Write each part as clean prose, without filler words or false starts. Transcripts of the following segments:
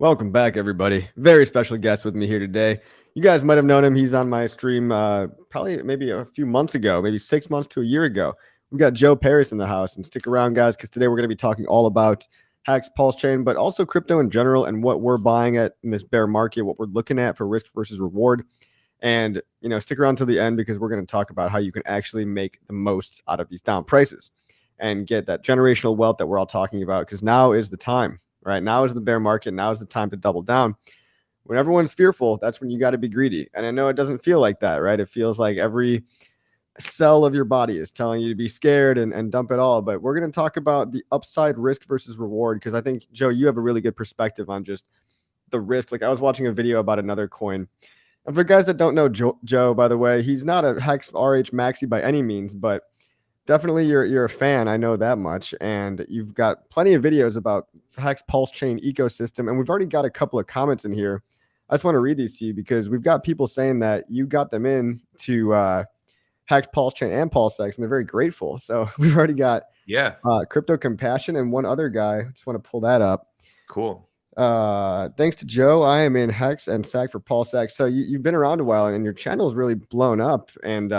Welcome back, everybody. Very special guest with me here today. You guys might have known him. He's on my stream probably maybe a few months ago, maybe 6 months to a year ago. We've got Joe Parys in the house. And stick around, guys, because today we're going to be talking all about HEX, PulseChain, but also crypto in general and what we're buying at in this bear market, what we're looking at for risk versus reward. And, stick around till the end because we're going to talk about how you can actually make the most out of these down prices and get that generational wealth that we're all talking about, because now is the time. Right now is the bear market. Now is the time to double down. When everyone's fearful, that's when you got to be greedy. And I know it doesn't feel like that, right? It feels like every cell of your body is telling you to be scared and dump it all. But we're going to talk about the upside risk versus reward, because I think, Joe, you have a really good perspective on just the risk. Like I was watching a video about another coin. And for guys that don't know Joe, by the way, he's not a HEX RH maxi by any means, but definitely you're a fan. I know that much. And you've got plenty of videos about HEX PulseChain ecosystem. And we've already got a couple of comments in here. I just want to read these to you because we've got people saying that you got them in to HEX PulseChain and PulseX, and they're very grateful. So we've already got Crypto Compassion and one other guy. I just want to pull that up. Cool. Thanks to Joe, I am in HEX and SAG for PulseX. So you've been around a while and your channel is really blown up, and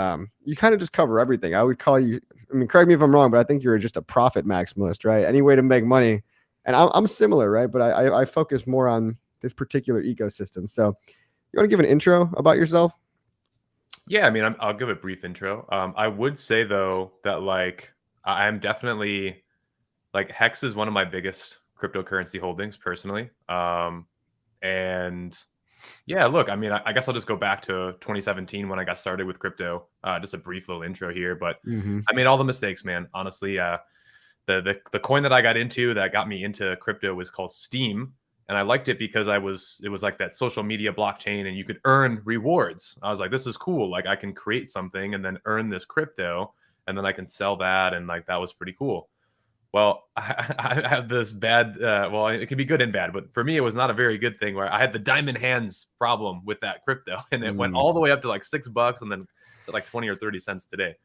you kind of just cover everything. I would call you, correct me if I'm wrong, but I think you're just a profit maximalist, right? Any way to make money. And I'm similar, right? But I focus more on this particular ecosystem. So you want to give an intro about yourself? Yeah, I'll give a brief intro. I would say though that I'm definitely HEX is one of my biggest cryptocurrency holdings personally. And yeah, look, I guess I'll just go back to 2017 when I got started with crypto. Just a brief little intro here, but I made all the mistakes, man. Honestly, the coin that I got into that got me into crypto was called Steam. And I liked it because it was like that social media blockchain and you could earn rewards. I was like, this is cool. Like I can create something and then earn this crypto and then I can sell that. And that was pretty cool. Well, I have this bad, it could be good and bad, but for me, it was not a very good thing where I had the diamond hands problem with that crypto and it went all the way up to $6 and then to 20 or 30 cents today.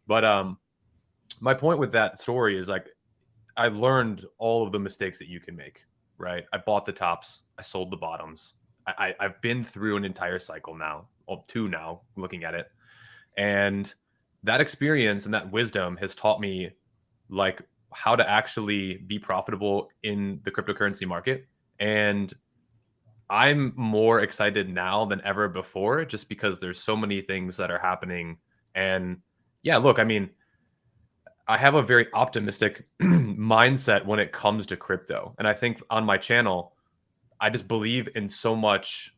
But my point with that story is I've learned all of the mistakes that you can make, right? I bought the tops, I sold the bottoms. I've been through an entire cycle now, two now, looking at it. And that experience and that wisdom has taught me how to actually be profitable in the cryptocurrency market. And I'm more excited now than ever before, just because there's so many things that are happening. And yeah, look, I have a very optimistic mindset when it comes to crypto. And I think on my channel, I just believe in so much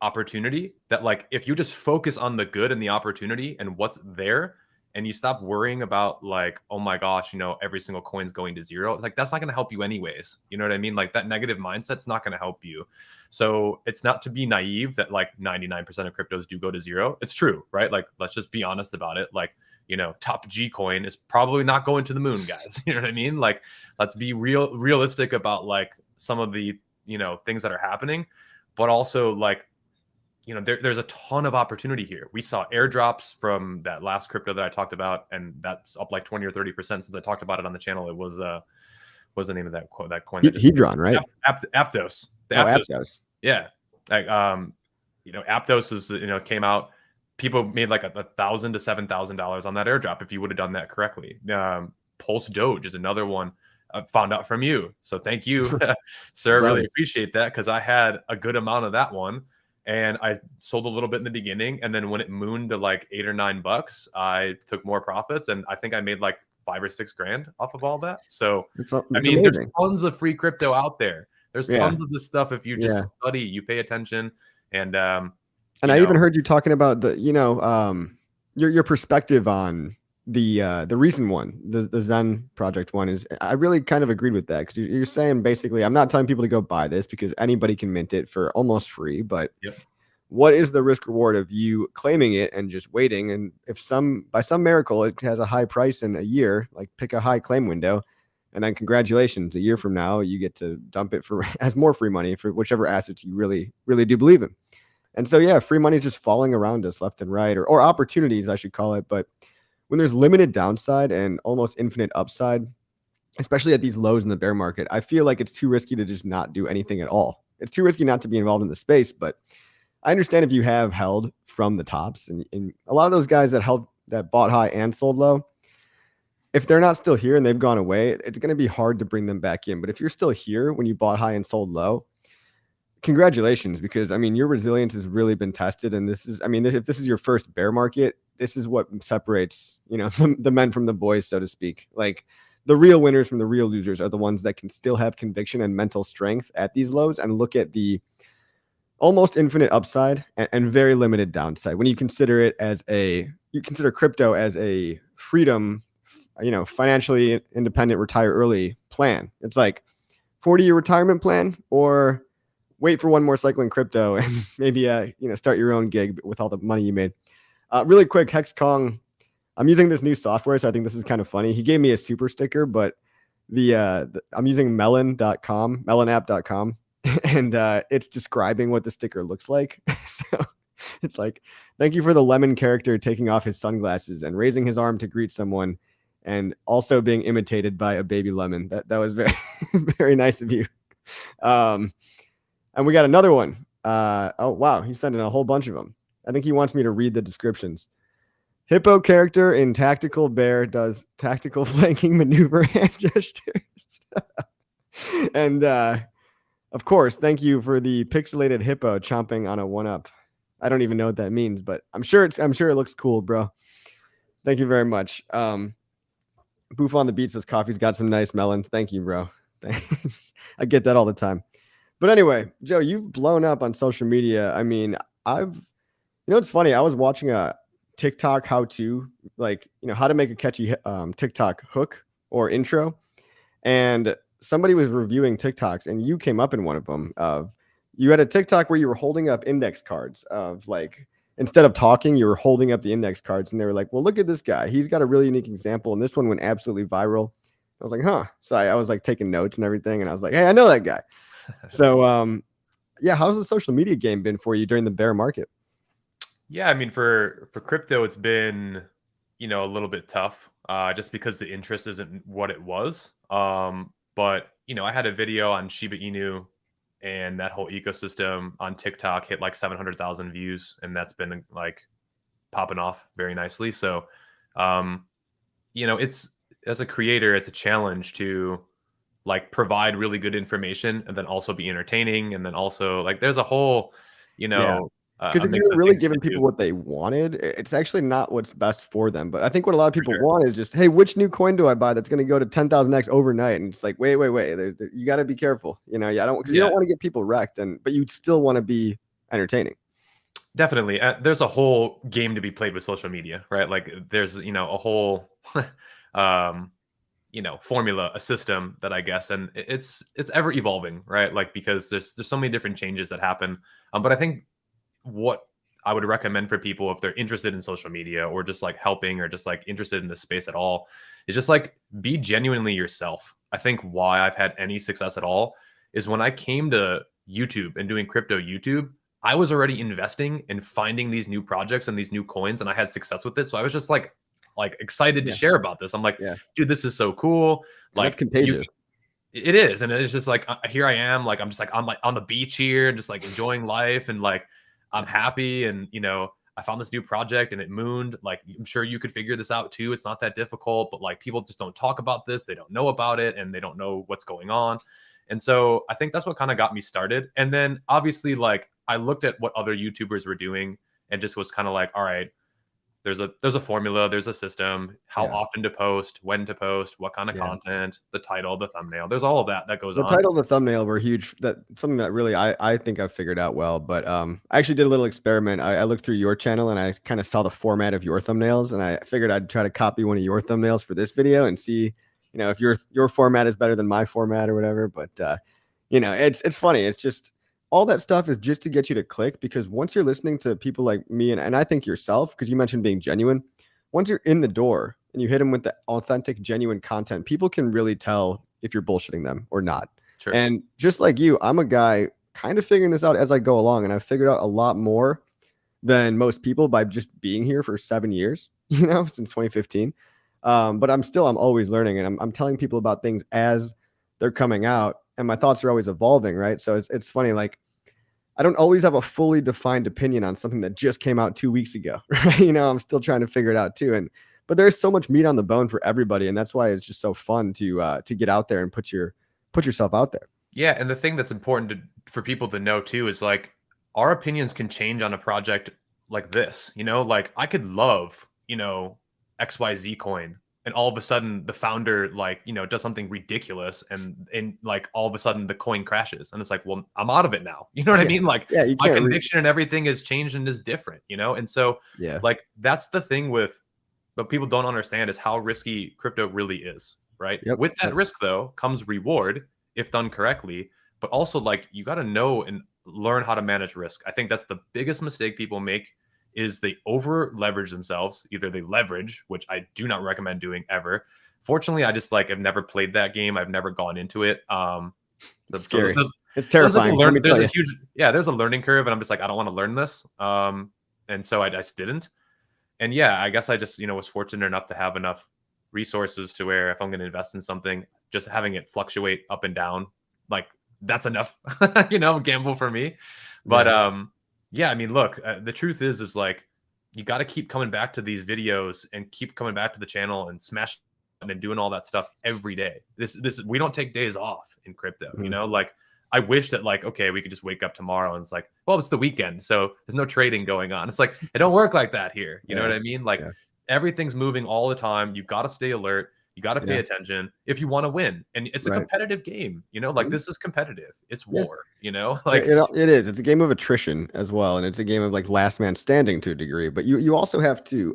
opportunity that if you just focus on the good and the opportunity and what's there, and you stop worrying about oh my gosh, every single coin's going to zero. It's that's not going to help you anyways. You know what I mean? That negative mindset's not going to help you. So it's not to be naive that 99% of cryptos do go to zero. It's true, right? Let's just be honest about it. Top G coin is probably not going to the moon, guys. You know what I mean? Let's be realistic about some of the, things that are happening, but also there's a ton of opportunity here. We saw airdrops from that last crypto that I talked about, and that's up 20 or 30% since I talked about it on the channel. It was what's the name of that coin? Hedron, right? Aptos. Aptos. Yeah. Aptos is came out. People made $1,000 to $7,000 on that airdrop if you would have done that correctly. Pulse Doge is another one. I found out from you, so thank you, sir. Right. Really appreciate that because I had a good amount of that one. And I sold a little bit in the beginning. And then when it mooned to $8 or $9, I took more profits. And I think I made $5 or $6 grand off of all that. So, it's there's tons of free crypto out there. There's tons of this stuff. If you just study, you pay attention. And I even heard you talking about the, your perspective on the recent one, the Zen project one is, I really kind of agreed with that because you're saying basically, I'm not telling people to go buy this because anybody can mint it for almost free, but what is the risk reward of you claiming it and just waiting? And if by some miracle, it has a high price in a year, pick a high claim window, and then congratulations, a year from now, you get to dump it as more free money for whichever assets you really, really do believe in. And so, free money is just falling around us left and right, or opportunities, I should call it. But when there's limited downside and almost infinite upside, especially at these lows in the bear market, I feel like it's too risky to just not do anything at all. it's too risky not to be involved in the space. But I understand if you have held from the tops, and a lot of those guys that bought high and sold low, if they're not still here and they've gone away, it's going to be hard to bring them back in. But if you're still here when you bought high and sold low, congratulations, because I mean, your resilience has really been tested. And this is, I mean, if this is your first bear market, this is what separates, the men from the boys, so to speak. Like, the real winners from the real losers are the ones that can still have conviction and mental strength at these lows and look at the almost infinite upside and very limited downside. When you consider crypto as a freedom, financially independent, retire early plan. It's like 40-year retirement plan, or wait for one more cycle in crypto and maybe, start your own gig with all the money you made. Really quick, Hex Kong, I'm using this new software, so I think this is kind of funny. He gave me a super sticker, but I'm using melonapp.com, and it's describing what the sticker looks like. So it's like, thank you for the lemon character taking off his sunglasses and raising his arm to greet someone, and also being imitated by a baby lemon. That was very, very nice of you. And we got another one. Oh, wow. He's sending a whole bunch of them. I think he wants me to read the descriptions. Hippo character in tactical bear does tactical flanking maneuver hand gestures. And of course, thank you for the pixelated hippo chomping on a 1-up. I don't even know what that means, but I'm sure it looks cool, bro. Thank you very much. Boof on the Beat says coffee's got some nice melons. Thank you, bro. Thanks. I get that all the time. But anyway, Joe, you've blown up on social media. I mean, it's funny. I was watching a TikTok how-to, how to make a catchy TikTok hook or intro. And somebody was reviewing TikToks, and you came up in one of them. You had a TikTok where you were holding up index cards of instead of talking, you were holding up the index cards, and they were like, well, look at this guy. He's got a really unique example. And this one went absolutely viral. I was like, huh. So I was taking notes and everything. And I was like, hey, I know that guy. So, how's the social media game been for you during the bear market? Yeah, I mean, for crypto, it's been, a little bit tough, just because the interest isn't what it was. But, I had a video on Shiba Inu, and that whole ecosystem on TikTok hit 700,000 views, and that's been popping off very nicely. So, it's, as a creator, it's a challenge to provide really good information and then also be entertaining. And then also there's a whole, because if you're really giving people what they wanted, it's actually not what's best for them. But I think what a lot of people want is just, hey, which new coin do I buy that's going to go to 10,000x overnight? And it's like, wait. You got to be careful. You don't want to get people wrecked, but you still want to be entertaining. Definitely. There's a whole game to be played with social media, right? There's, a whole, formula, a system that I guess, and it's ever evolving, right? Because there's so many different changes that happen. But I think what I would recommend for people, if they're interested in social media or just helping or just interested in this space at all, is just be genuinely yourself. I think why I've had any success at all is when I came to YouTube and doing crypto YouTube, I was already investing and finding these new projects and these new coins, and I had success with it. So I was just excited to share about this. I'm like, dude, this is so cool. That's contagious. It is. And it's just here I am, I'm just I'm on the beach here, just enjoying life, and I'm happy. And, I found this new project and it mooned. I'm sure you could figure this out too. It's not that difficult, but people just don't talk about this. They don't know about it, and they don't know what's going on. And so I think that's what kind of got me started. And then obviously, I looked at what other YouTubers were doing and just was kind of all right, there's a formula, there's a system, how often to post, when to post, what kind of content, the title, the thumbnail. There's all of that goes on. The title, the thumbnail were huge. That's something that really I think I've figured out well. But I actually did a little experiment. I looked through your channel and I kind of saw the format of your thumbnails, and I figured I'd try to copy one of your thumbnails for this video and see, if your format is better than my format or whatever. But it's funny. It's just, all that stuff is just to get you to click, because once you're listening to people like me, and I think yourself, because you mentioned being genuine, once you're in the door and you hit them with the authentic, genuine content, people can really tell if you're bullshitting them or not. Sure. And just like you, I'm a guy kind of figuring this out as I go along, and I've figured out a lot more than most people by just being here for 7 years, since 2015. But I'm always learning, and I'm telling people about things as they're coming out. and my thoughts are always evolving, right? So it's funny, like I don't always have a fully defined opinion on something that just came out 2 weeks ago, right? I'm still trying to figure it out too. But there's so much meat on the bone for everybody, and that's why it's just so fun to get out there and put yourself out there. Yeah, and the thing that's important for people to know too is like our opinions can change on a project like this. Like I could love, XYZ coin, and all of a sudden the founder does something ridiculous, and like all of a sudden the coin crashes, and it's like, well, I'm out of it now. You know what I mean? Like you my can't conviction and everything is changed and is different. And so like that's the thing with what people don't understand is how risky crypto really is, right? With that risk though comes reward if done correctly, but also like you got to know and learn how to manage risk. I think that's the biggest mistake people make is they over leverage themselves. Either they leverage, which I do not recommend doing ever. Fortunately, I just I've never played that game. I've never gone into it. It's scary. It's terrifying. There's a learning curve, and I'm just like, I don't want to learn this. And so I just didn't. And yeah, I guess I just, was fortunate enough to have enough resources to where if I'm going to invest in something, just having it fluctuate up and down, like that's enough, gamble for me. But I mean, look, the truth is like you got to keep coming back to these videos and keep coming back to the channel and smash and doing all that stuff every day. We don't take days off in crypto, like I wish that okay, we could just wake up tomorrow and it's like, well, it's the weekend, so there's no trading going on. It's like, it don't work like that here. You know what I mean? Like everything's moving all the time. You got to stay alert. You got to pay attention if you want to win. And it's a competitive game, like this is competitive. It's war, like it is. It's a game of attrition as well. And it's a game of like last man standing to a degree, but you also have to,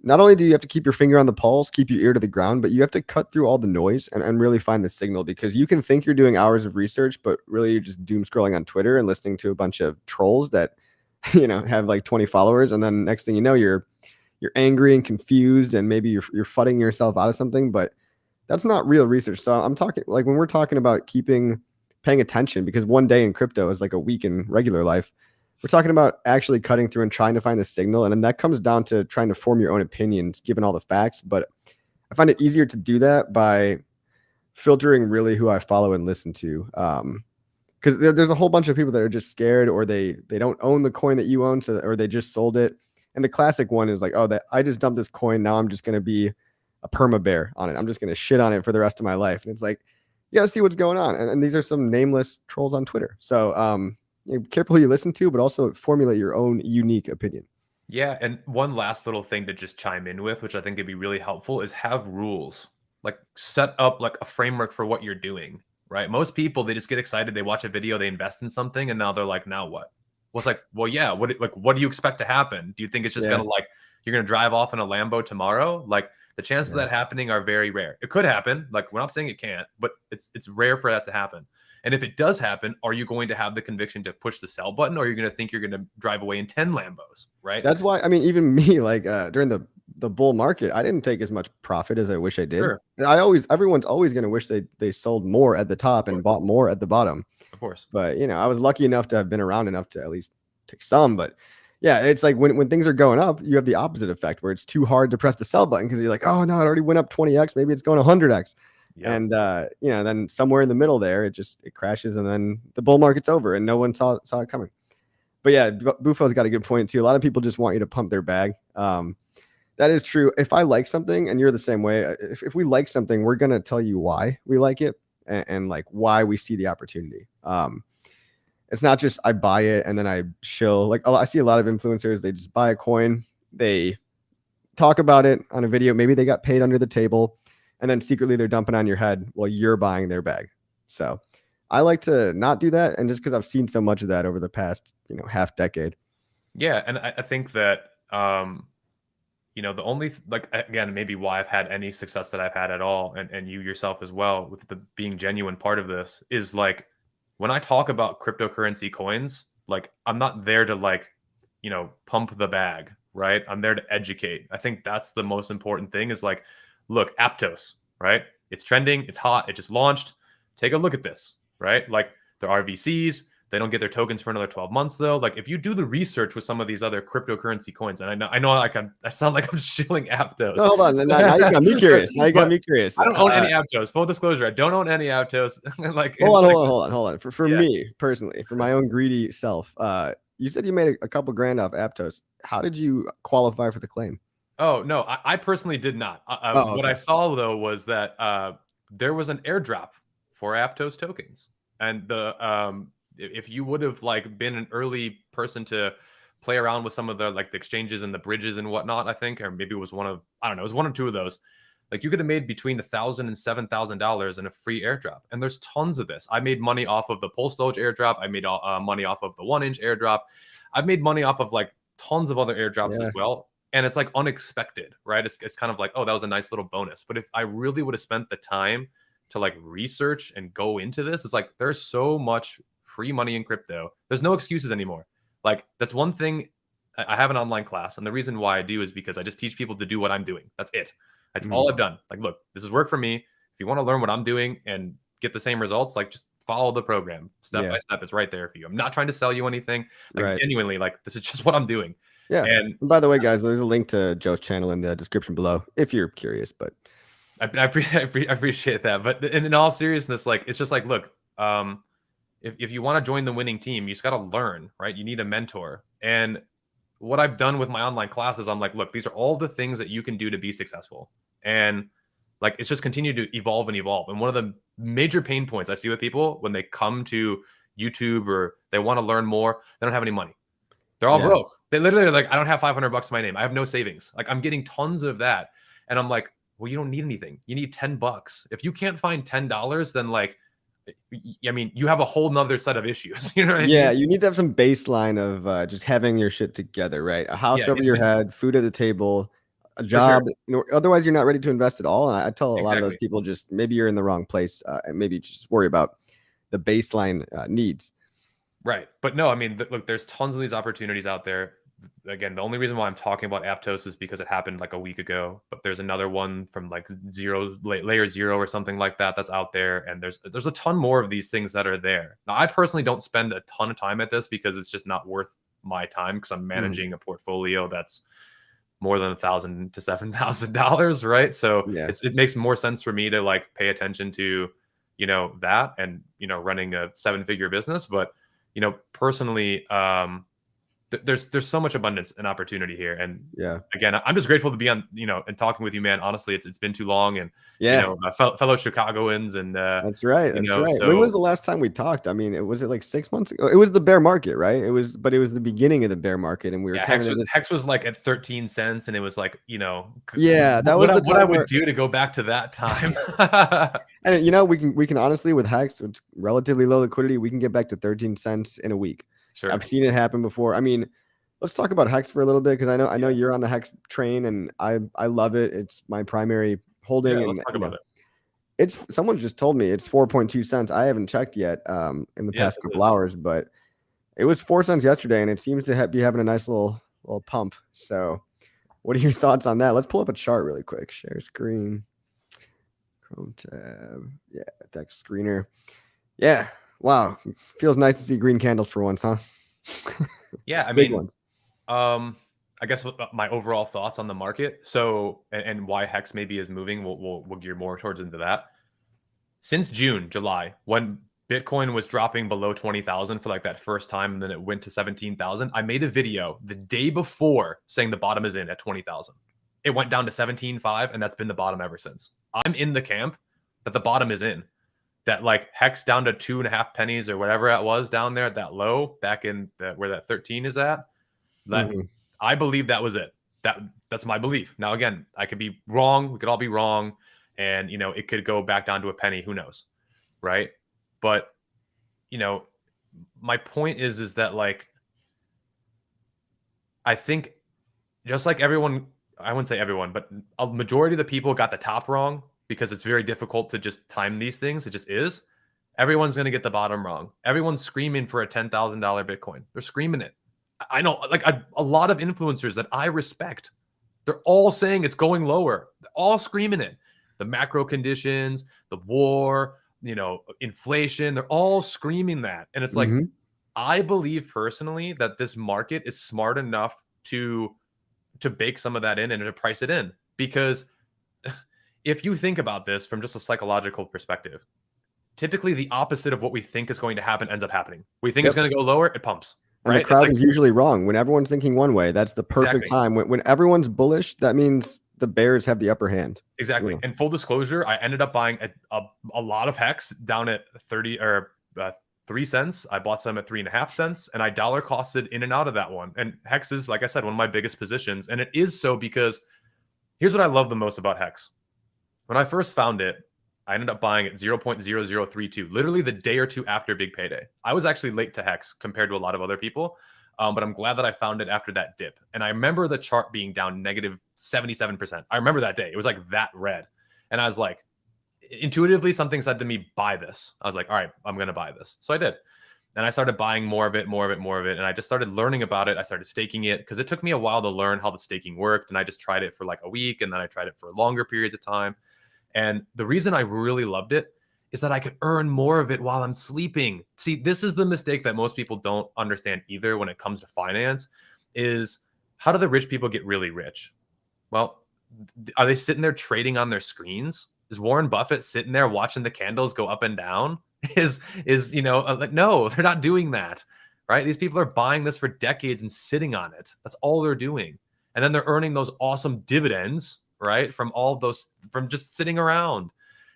not only do you have to keep your finger on the pulse, keep your ear to the ground, but you have to cut through all the noise and really find the signal, because you can think you're doing hours of research, but really you're just doom scrolling on Twitter and listening to a bunch of trolls that, have like 20 followers. And then next thing you know, you're angry and confused, and maybe you're fudding yourself out of something, but that's not real research. So I'm talking like when we're talking about paying attention, because one day in crypto is like a week in regular life. We're talking about actually cutting through and trying to find the signal. And then that comes down to trying to form your own opinions, given all the facts. But I find it easier to do that by filtering really who I follow and listen to. Because there's a whole bunch of people that are just scared, or they don't own the coin that you own, or they just sold it. And the classic one is like, oh, that I just dumped this coin. Now I'm just going to be a perma bear on it. I'm just going to shit on it for the rest of my life. And it's like, you got to see what's going on. And these are some nameless trolls on Twitter. So be careful who you listen to, but also formulate your own unique opinion. Yeah. And one last little thing to just chime in with, which I think would be really helpful, is have rules. Like set up like a framework for what you're doing, right? Most people, they just get excited. They watch a video, they invest in something, and now they're like, now what? Well, it's like, well, yeah. What do you expect to happen? Do you think it's just gonna you're gonna drive off in a Lambo tomorrow? Like the chances of that happening are very rare. It could happen. Like we're not saying it can't, but it's rare for that to happen. And if it does happen, are you going to have the conviction to push the sell button, or are you going to think you're going to drive away in 10 Lambos, right? That's why, I mean, even me, like during the bull market, I didn't take as much profit as I wish I did. Sure. Everyone's always going to wish they sold more at the top and bought more at the bottom. Of course. But, I was lucky enough to have been around enough to at least take some. But yeah, it's like when things are going up, you have the opposite effect where it's too hard to press the sell button because you're like, oh no, it already went up 20x. Maybe it's going 100x. Yep. And then somewhere in the middle there, it crashes, and then the bull market's over, and no one saw it coming. But yeah, Bufo's got a good point too. A lot of people just want you to pump their bag. That is true. If I like something, and you're the same way, if we like something, we're gonna tell you why we like it and like why we see the opportunity. It's not just I buy it and then I chill. Like I see a lot of influencers, they just buy a coin, they talk about it on a video. Maybe they got paid under the table, and then secretly they're dumping on your head while you're buying their bag. So I like to not do that. And just because I've seen so much of that over the past, half decade. Yeah. And I think that, the only, again, maybe why I've had any success that I've had at all, and you yourself as well, with the being genuine part of this, is like, when I talk about cryptocurrency coins, like I'm not there to pump the bag, right? I'm there to educate. I think that's the most important thing is like, look, Aptos, right? It's trending. It's hot. It just launched. Take a look at this, right? Like there are VCs. They don't get their tokens for another 12 months though. Like if you do the research with some of these other cryptocurrency coins, and I know like I sound like I'm shilling Aptos. No, hold on. Now you got me curious. Now you got me curious. I don't own any Aptos. Full disclosure, I don't own any Aptos. Like hold on. For me personally, for my own greedy self, you said you made a couple grand off Aptos. How did you qualify for the claim? Oh no, I personally did not. Okay. What I saw though was that there was an airdrop for Aptos tokens, and if you would have like been an early person to play around with some of the like the exchanges and the bridges and whatnot, I think, or maybe it was one of, I don't know, it was one or two of those. Like you could have made between $1,000 and $7,000 in a free airdrop, and there's tons of this. I made money off of the Pulse Doge airdrop. I made money off of the 1-inch airdrop. I've made money off of like tons of other airdrops as well, and it's like unexpected, right? It's kind of like, oh, that was a nice little bonus. But if I really would have spent the time to like research and go into this, it's like there's so much free money in crypto. There's no excuses anymore. Like that's one thing. I have an online class, and the reason why I do is because I just teach people to do what I'm doing. That's it. That's all I've done. Like, look, this has worked for me. If you want to learn what I'm doing and get the same results, like just follow the program step by step. It's right there for you. I'm not trying to sell you anything. Like genuinely, like this is just what I'm doing. Yeah. And by the way, guys, there's a link to Joe's channel in the description below if you're curious. But I appreciate that. But in all seriousness, like it's just like, look, if you want to join the winning team, you just got to learn, right? You need a mentor. And what I've done with my online classes, I'm like, look, these are all the things that you can do to be successful. And like, it's just continued to evolve and evolve. And one of the major pain points I see with people when they come to YouTube or they want to learn more, they don't have any money. They're all broke. They literally are like, I don't have $500 in my name. I have no savings. Like I'm getting tons of that. And I'm like, well, you don't need anything. You need $10. If you can't find $10, then like, I mean, you have a whole nother set of issues. You know what I mean? You need to have some baseline of just having your shit together, right? A house over your head, food at the table, a job. You know, otherwise, you're not ready to invest at all. And I tell a lot of those people, just maybe you're in the wrong place, and maybe just worry about the baseline needs. Right. But no, I mean, look, there's tons of these opportunities out there. Again, the only reason why I'm talking about Aptos is because it happened like a week ago, but there's another one from like layer 0 or something like that that's out there. And there's a ton more of these things that are there. Now, I personally don't spend a ton of time at this because it's just not worth my time because I'm managing a portfolio that's more than $1,000 to $7,000, right? So it makes more sense for me to like pay attention to, you know, that and, you know, running a 7-figure business. But, you know, personally, there's so much abundance and opportunity here. And again, I'm just grateful to be on, you know, and talking with you, man. Honestly, it's been too long. And, you know, fellow Chicagoans and, that's right. That's right. So, when was the last time we talked? I mean, was it like 6 months ago? It was the bear market, right? But it was the beginning of the bear market. And we were HEX was like at 13 cents. And it was like, you know, that was what I would do to go back to that time. And, you know, we can honestly with HEX, it's relatively low liquidity. We can get back to 13 cents in a week. Sure. I've seen it happen before. I mean, let's talk about HEX for a little bit because I know you're on the HEX train and I love it. It's my primary holding. Let's talk about it. It's someone just told me it's 4.2 cents. I haven't checked yet in the past couple hours, but it was 4 cents yesterday, and it seems to be having a nice little pump. So, what are your thoughts on that? Let's pull up a chart really quick. Share screen, Chrome tab, text screener, Wow, feels nice to see green candles for once, huh? I mean, I guess my overall thoughts on the market. So, and why HEX maybe is moving, we'll gear more towards into that. Since July, when Bitcoin was dropping below 20,000 for like that first time, and then it went to 17,000, I made a video the day before saying the bottom is in at 20,000. It went down to 17.5, and that's been the bottom ever since. I'm in the camp that the bottom is in. That like HEX down to 2.5 pennies or whatever it was down there at that low back in where that 13 is at. That I believe that was it. That's my belief. Now again, I could be wrong. We could all be wrong, and you know it could go back down to a penny. Who knows, right? But you know, my point is that like I think just like everyone, I wouldn't say everyone, but a majority of the people got the top wrong. Because it's very difficult to just time these things. It just is. Everyone's going to get the bottom wrong. Everyone's screaming for a $10,000 Bitcoin. They're screaming it. I know like a lot of influencers that I respect, they're all saying it's going lower. They're all screaming it. The macro conditions, the war, you know, inflation, they're all screaming that. And it's like, I believe personally that this market is smart enough to bake some of that in and to price it in, because if you think about this from just a psychological perspective, typically the opposite of what we think is going to happen ends up happening. We think it's going to go lower, it pumps. And right? the crowd is usually wrong. When everyone's thinking one way, that's the perfect time. When everyone's bullish, that means the bears have the upper hand. Exactly. You know? And full disclosure, I ended up buying a lot of HEX down at 30 or 3 cents. I bought some at 3.5 cents, and I dollar costed in and out of that one. And HEX is, like I said, one of my biggest positions. And it is so because here's what I love the most about HEX. When I first found it, I ended up buying at 0.0032, literally the day or two after big payday. I was actually late to HEX compared to a lot of other people, but I'm glad that I found it after that dip. And I remember the chart being down negative 77%. I remember that day. It was like that red. And I was like, intuitively, something said to me, buy this. I was like, all right, I'm going to buy this. So I did. And I started buying more of it. And I just started learning about it. I started staking it because it took me a while to learn how the staking worked. And I just tried it for like a week, and then I tried it for longer periods of time. And the reason I really loved it is that I could earn more of it while I'm sleeping. See, this is the mistake that most people don't understand either when it comes to finance, is how do the rich people get really rich? Well, are they sitting there trading on their screens? Is Warren Buffett sitting there watching the candles go up and down? Like, no, they're not doing that, right? These people are buying this for decades and sitting on it. That's all they're doing. And then they're earning those awesome dividends, right? From all those, from just sitting around.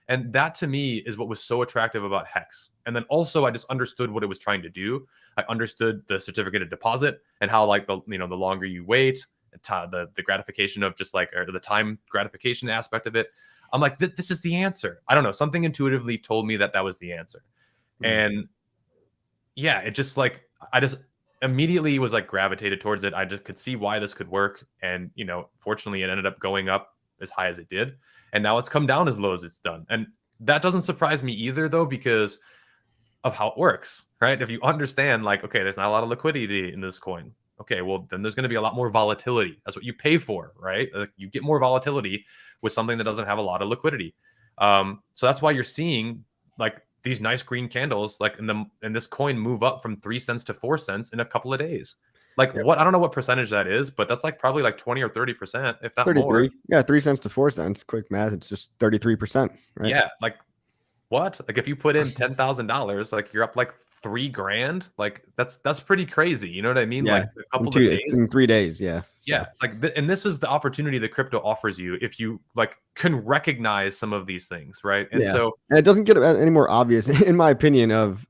And that to me is what was so attractive about HEX. And then also I just understood what it was trying to do. I understood the certificate of deposit and how like the longer you wait, the gratification of just like, or the time gratification aspect of it. I'm like, this is the answer. I don't know. Something intuitively told me that was the answer. And yeah, it just like, I just immediately was like gravitated towards it. I just could see why this could work. And, fortunately it ended up going up as high as it did. And now it's come down as low as it's done. And that doesn't surprise me either, though, because of how it works, right? If you understand, like, okay, there's not a lot of liquidity in this coin. Okay, well, then there's going to be a lot more volatility. That's what you pay for, right? You get more volatility with something that doesn't have a lot of liquidity. So that's why you're seeing like these nice green candles, like in this coin, move up from 3 cents to 4 cents in a couple of days. Like what? I don't know what percentage that is, but that's like probably like 20 or 30%, if not 33. More. Yeah, 3 cents to 4 cents. Quick math, it's just 33%. Right? Yeah, like what? Like if you put in $10,000, like you're up like $3,000. Like that's pretty crazy. You know what I mean? Yeah. Like a couple of days. In 3 days. Yeah. Yeah. It's like, and this is the opportunity that crypto offers you if you like can recognize some of these things, right? And so it doesn't get any more obvious, in my opinion, of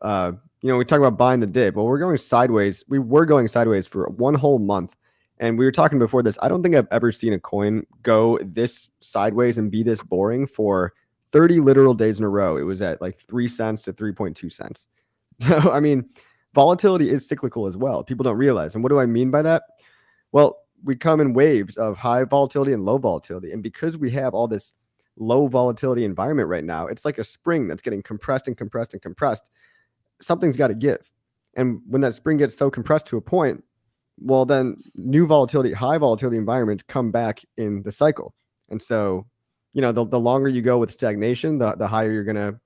we talk about buying the dip. Well, we're going sideways. We were going sideways for one whole month. And we were talking before this. I don't think I've ever seen a coin go this sideways and be this boring for 30 literal days in a row. It was at like 3 cents to 3.2 cents. So, I mean, volatility is cyclical as well. People don't realize. And what do I mean by that? Well, we come in waves of high volatility and low volatility. And because we have all this low volatility environment right now, it's like a spring that's getting compressed and compressed and compressed. Something's got to give. And when that spring gets so compressed to a point, well, then new volatility, high volatility environments come back in the cycle. And so, the longer you go with stagnation, the higher you're going to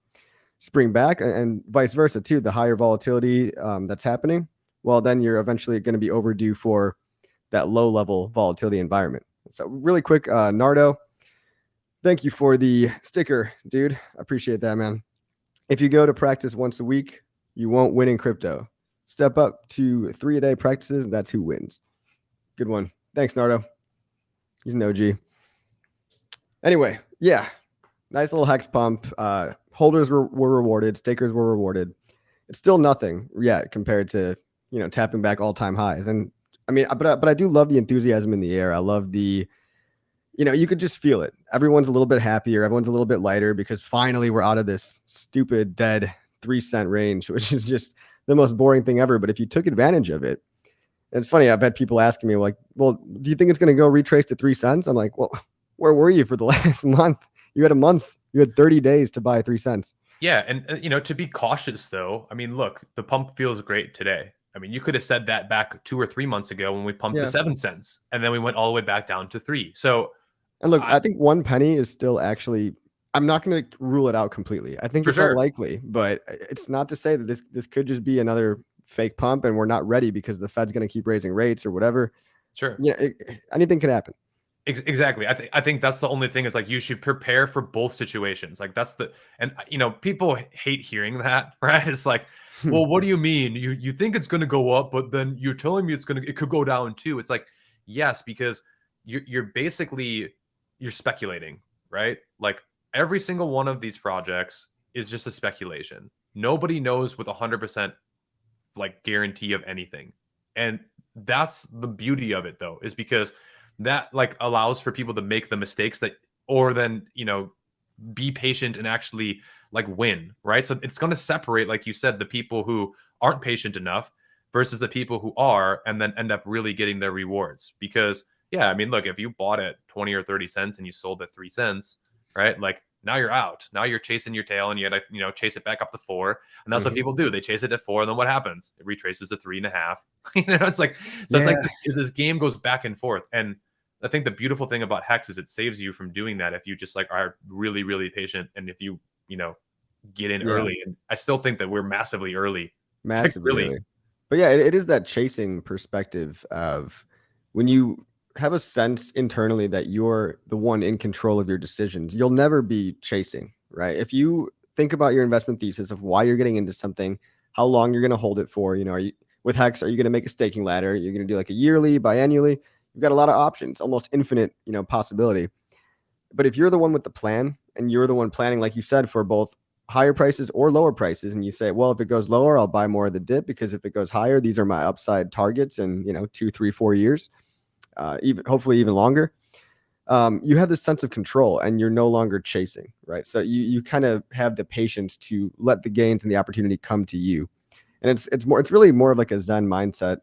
spring back, and vice versa too. The higher volatility that's happening, well, then you're eventually going to be overdue for that low level volatility environment. So really quick, Nardo, thank you for the sticker, dude. I appreciate that, man. If you go to practice once a week, you won't win in crypto. Step up to 3 a day practices, and that's who wins. Good one. Thanks, Nardo. He's an OG. Anyway, yeah, nice little HEX pump. Holders were rewarded. Stakers were rewarded. It's still nothing yet compared to, tapping back all-time highs. And I mean, but I do love the enthusiasm in the air. I love the, you could just feel it. Everyone's a little bit happier. Everyone's a little bit lighter because finally we're out of this stupid dead 3 cent range, which is just the most boring thing ever. But if you took advantage of it, and it's funny, I've had people asking me like, well, do you think it's going to go retrace to 3 cents? I'm like, well, where were you for the last month? You had a month. You had 30 days to buy 3 cents. Yeah. And, to be cautious, though, I mean, look, the pump feels great today. I mean, you could have said that back 2 or 3 months ago when we pumped to 7 cents and then we went all the way back down to 3. So, and look, I think 1 penny is still actually, I'm not going to rule it out completely. I think it's unlikely, but it's not to say that this could just be another fake pump and we're not ready because the Fed's going to keep raising rates or whatever. Sure. Yeah, anything can happen. Exactly. I think that's the only thing is like you should prepare for both situations. Like that's and people hate hearing that, right? It's like, well, what do you mean? You think it's going to go up, but then you're telling me it could go down too. It's like, yes, because you're basically you're speculating, right? Like every single one of these projects is just a speculation. Nobody knows with 100% like guarantee of anything. And that's the beauty of it though, is because that like allows for people to make the mistakes or then, be patient and actually like win, right? So it's going to separate, like you said, the people who aren't patient enough versus the people who are, and then end up really getting their rewards. Because yeah, I mean, look, if you bought at 20 or 30 cents and you sold at 3 cents, right? Like now you're out. Now you're chasing your tail and you had to, chase it back up to 4. And that's what people do. They chase it at 4. And then what happens? It retraces to 3.5. It's like, so it's like this game goes back and forth. And I think the beautiful thing about HEX is it saves you from doing that if you just like are really, really patient. And if you, get in early. And I still think that we're massively early. Massively early. But yeah, it is that chasing perspective of when you have a sense internally that you're the one in control of your decisions, you'll never be chasing, right? If you think about your investment thesis of why you're getting into something, how long you're going to hold it for, are you with HEX, are you going to make a staking ladder? You're going to do like a yearly, biannually? You've got a lot of options, almost infinite, possibility. But if you're the one with the plan and you're the one planning, like you said, for both higher prices or lower prices, and you say, well, if it goes lower, I'll buy more of the dip, because if it goes higher, these are my upside targets in 2, 3, 4 years, hopefully even longer. You have this sense of control and you're no longer chasing, right? So you kind of have the patience to let the gains and the opportunity come to you. And it's really more of like a Zen mindset,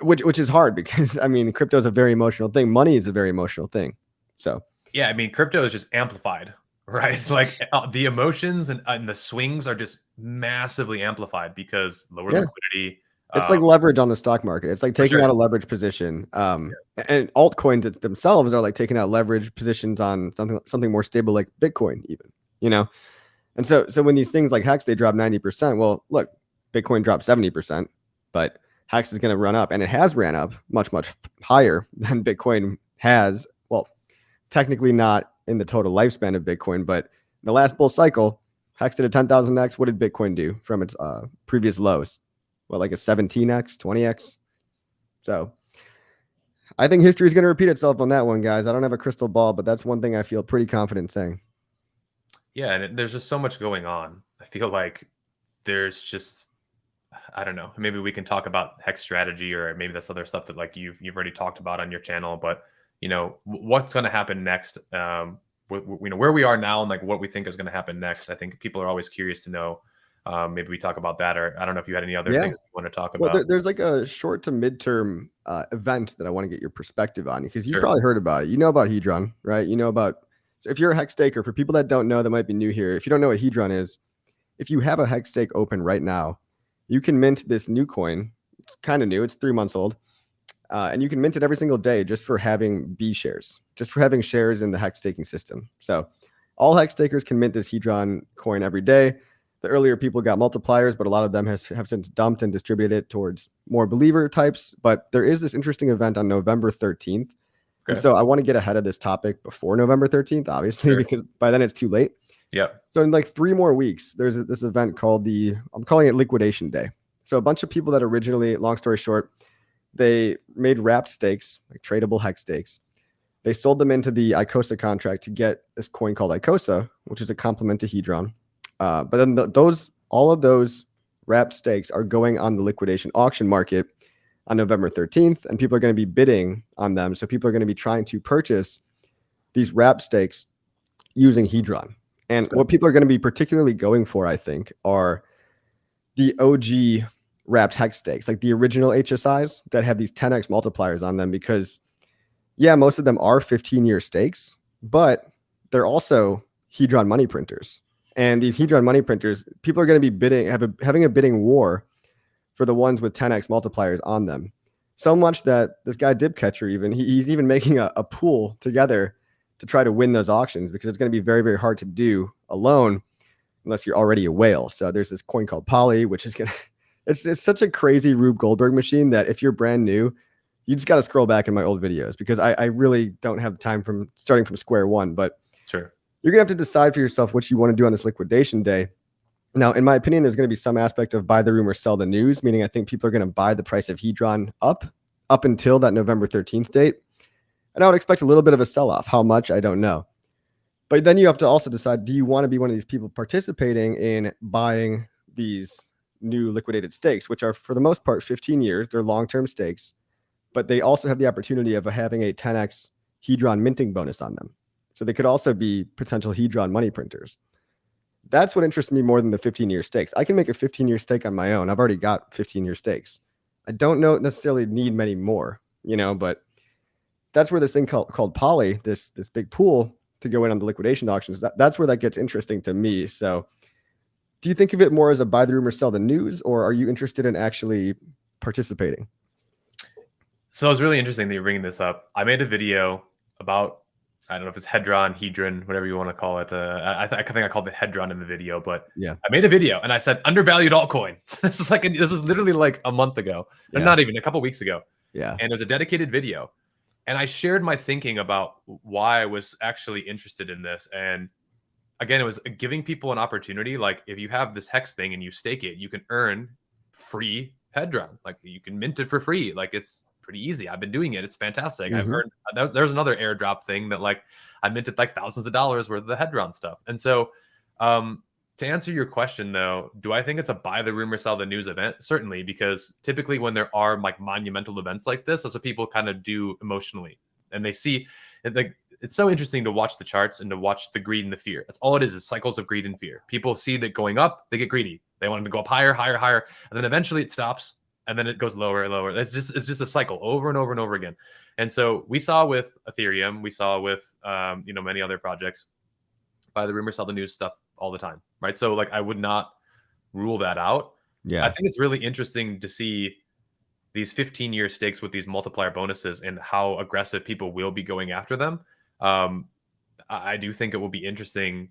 which is hard because I mean, crypto is a very emotional thing. Money is a very emotional thing. So yeah, I mean, crypto is just amplified, right? Like the emotions and the swings are just massively amplified because lower liquidity. It's like leverage on the stock market. It's like taking out a leverage position. And altcoins themselves are like taking out leverage positions on something more stable, like Bitcoin, even, And so when these things like HEX, they drop 90%. Well, look, Bitcoin dropped 70%, but HEX is going to run up, and it has ran up much, much higher than Bitcoin has. Well, technically not in the total lifespan of Bitcoin, but the last bull cycle, HEX did a 10,000x. What did Bitcoin do from its previous lows? Well, like a 17x, 20x. So I think history is going to repeat itself on that one, guys. I don't have a crystal ball, but that's one thing I feel pretty confident saying. Yeah, and there's just so much going on. I feel like there's just, I don't know, maybe we can talk about HEX strategy, or maybe that's other stuff that like you've already talked about on your channel, but what's going to happen next, where we are now and like what we think is going to happen next. I think people are always curious to know. Maybe we talk about that, or I don't know if you had any other things you want to talk about. Well, there's like a short to midterm event that I want to get your perspective on, because you've probably heard about it. You know about Hedron, right? So if you're a HEX staker, for people that don't know, that might be new here, if you don't know what Hedron is, if you have a HEX stake open right now, you can mint this new coin. It's kind of new. It's 3 months old. And you can mint it every single day just for having B shares, just for having shares in the HEX staking system. So all HEX stakers can mint this Hedron coin every day. The earlier people got multipliers, but a lot of them have since dumped and distributed it towards more believer types. But there is this interesting event on November 13th. And so I want to get ahead of this topic before November 13th, obviously, because by then it's too late. Yeah. So in like 3 more weeks, there's this event called I'm calling it Liquidation Day. So a bunch of people that originally, long story short, they made wrapped stakes, like tradable HEX stakes. They sold them into the ICOSA contract to get this coin called ICOSA, which is a complement to Hedron. But then all of those wrapped stakes are going on the liquidation auction market on November 13th, and people are going to be bidding on them. So people are going to be trying to purchase these wrapped stakes using Hedron. And what people are going to be particularly going for, I think, are the OG wrapped HEX stakes, like the original HSIs that have these 10x multipliers on them, because most of them are 15-year stakes, but they're also Hedron money printers. And these Hedron money printers, people are going to be having a bidding war for the ones with 10x multipliers on them. So much that this guy Dipcatcher, he's even making a pool together to try to win those auctions, because it's going to be very, very hard to do alone unless you're already a whale. So there's this coin called Poly, which is It's such a crazy Rube Goldberg machine that if you're brand new, you just got to scroll back in my old videos because I really don't have time from starting from square one. But sure, you're gonna have to decide for yourself what you want to do on this liquidation day. Now, in my opinion, there's going to be some aspect of buy the rumor, sell the news, meaning I think people are going to buy the price of Hedron up until that November 13th date. And I would expect a little bit of a sell-off. How much, I don't know. But then you have to also decide, do you want to be one of these people participating in buying these new liquidated stakes, which are for the most part 15 years. They're long-term stakes, but they also have the opportunity of having a 10x Hedron minting bonus on them. So they could also be potential Hedron money printers. That's what interests me more than the 15-year stakes. I can make a 15-year stake on my own. I've already got 15-year stakes. I don't necessarily need many more, but that's where this thing called Poly, this big pool to go in on the liquidation auctions, that's where that gets interesting to me. So do you think of it more as a buy the rumor, sell the news, or are you interested in actually participating? So it's really interesting that you're bringing this up. I made a video about, I don't know if it's Hedron, whatever you want to call it. I think I called it Hedron in the video, but yeah, I made a video and I said undervalued altcoin. This is literally like a month ago, and not even a couple weeks ago. Yeah, and it was a dedicated video, and I shared my thinking about why I was actually interested in this. And again, it was giving people an opportunity. Like if you have this HEX thing and you stake it, you can earn free Hedron. Like you can mint it for free. Like it's pretty easy. I've been doing it. It's fantastic. I've earned. There's another airdrop thing that like I minted like thousands of dollars worth of the Hedron stuff. And so, to answer your question though, do I think it's a buy the rumor, sell the news event? Certainly, because typically when there are like monumental events like this, that's what people kind of do emotionally, and they see it. Like it's so interesting to watch the charts and to watch the greed and the fear. That's all it is cycles of greed and fear. People see that going up, they get greedy. They want them to go up higher, higher, higher, and then eventually it stops. And then it goes lower and lower. It's just a cycle over and over and over again. And so we saw with Ethereum, we saw with many other projects, buy the rumor, sell the news stuff all the time, right? So like I would not rule that out. Yeah, I think it's really interesting to see these 15-year stakes with these multiplier bonuses and how aggressive people will be going after them. I do think it will be interesting.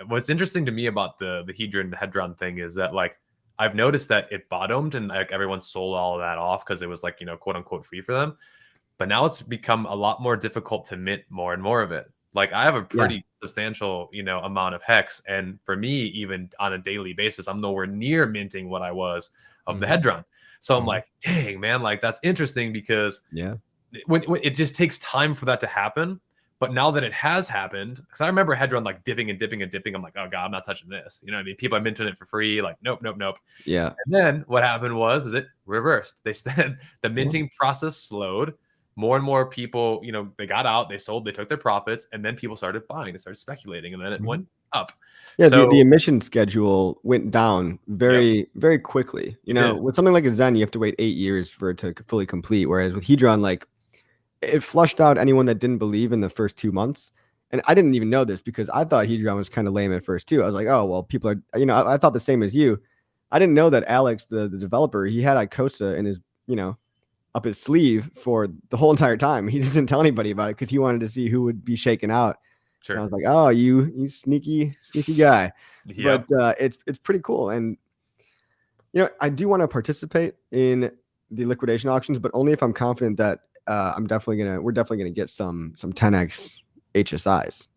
What's interesting to me about the Hedron thing is that like I've noticed that it bottomed and like everyone sold all of that off because it was like, quote unquote free for them. But now it's become a lot more difficult to mint more and more of it. Like I have a pretty substantial, amount of HEX. And for me, even on a daily basis, I'm nowhere near minting what I was of the Hedron. So I'm like, dang, man, like that's interesting because when it just takes time for that to happen. But now that it has happened, because I remember Hedron like dipping and dipping and dipping. I'm like, oh God, I'm not touching this. You know what I mean? People are minting it for free. Like, nope. Yeah. And then what happened was it reversed. They said the minting process slowed. More and more people, they got out, they sold, they took their profits, and then people started buying, they started speculating, and then it went up. Yeah, so, the emission schedule went down very, very quickly. With something like a Zen, you have to wait 8 years for it to fully complete. Whereas with Hedron, like it flushed out anyone that didn't believe in the first 2 months. And I didn't even know this because I thought Hedron was kind of lame at first too. I was like, oh, well, people are, I thought the same as you. I didn't know that Alex, the developer, he had Icosa in his, up his sleeve for the whole entire time. He just didn't tell anybody about it because he wanted to see who would be shaken out. Sure. And I was like, oh, you sneaky guy. But it's pretty cool. And, I do want to participate in the liquidation auctions, but only if I'm confident that we're definitely gonna get some 10x HSIs.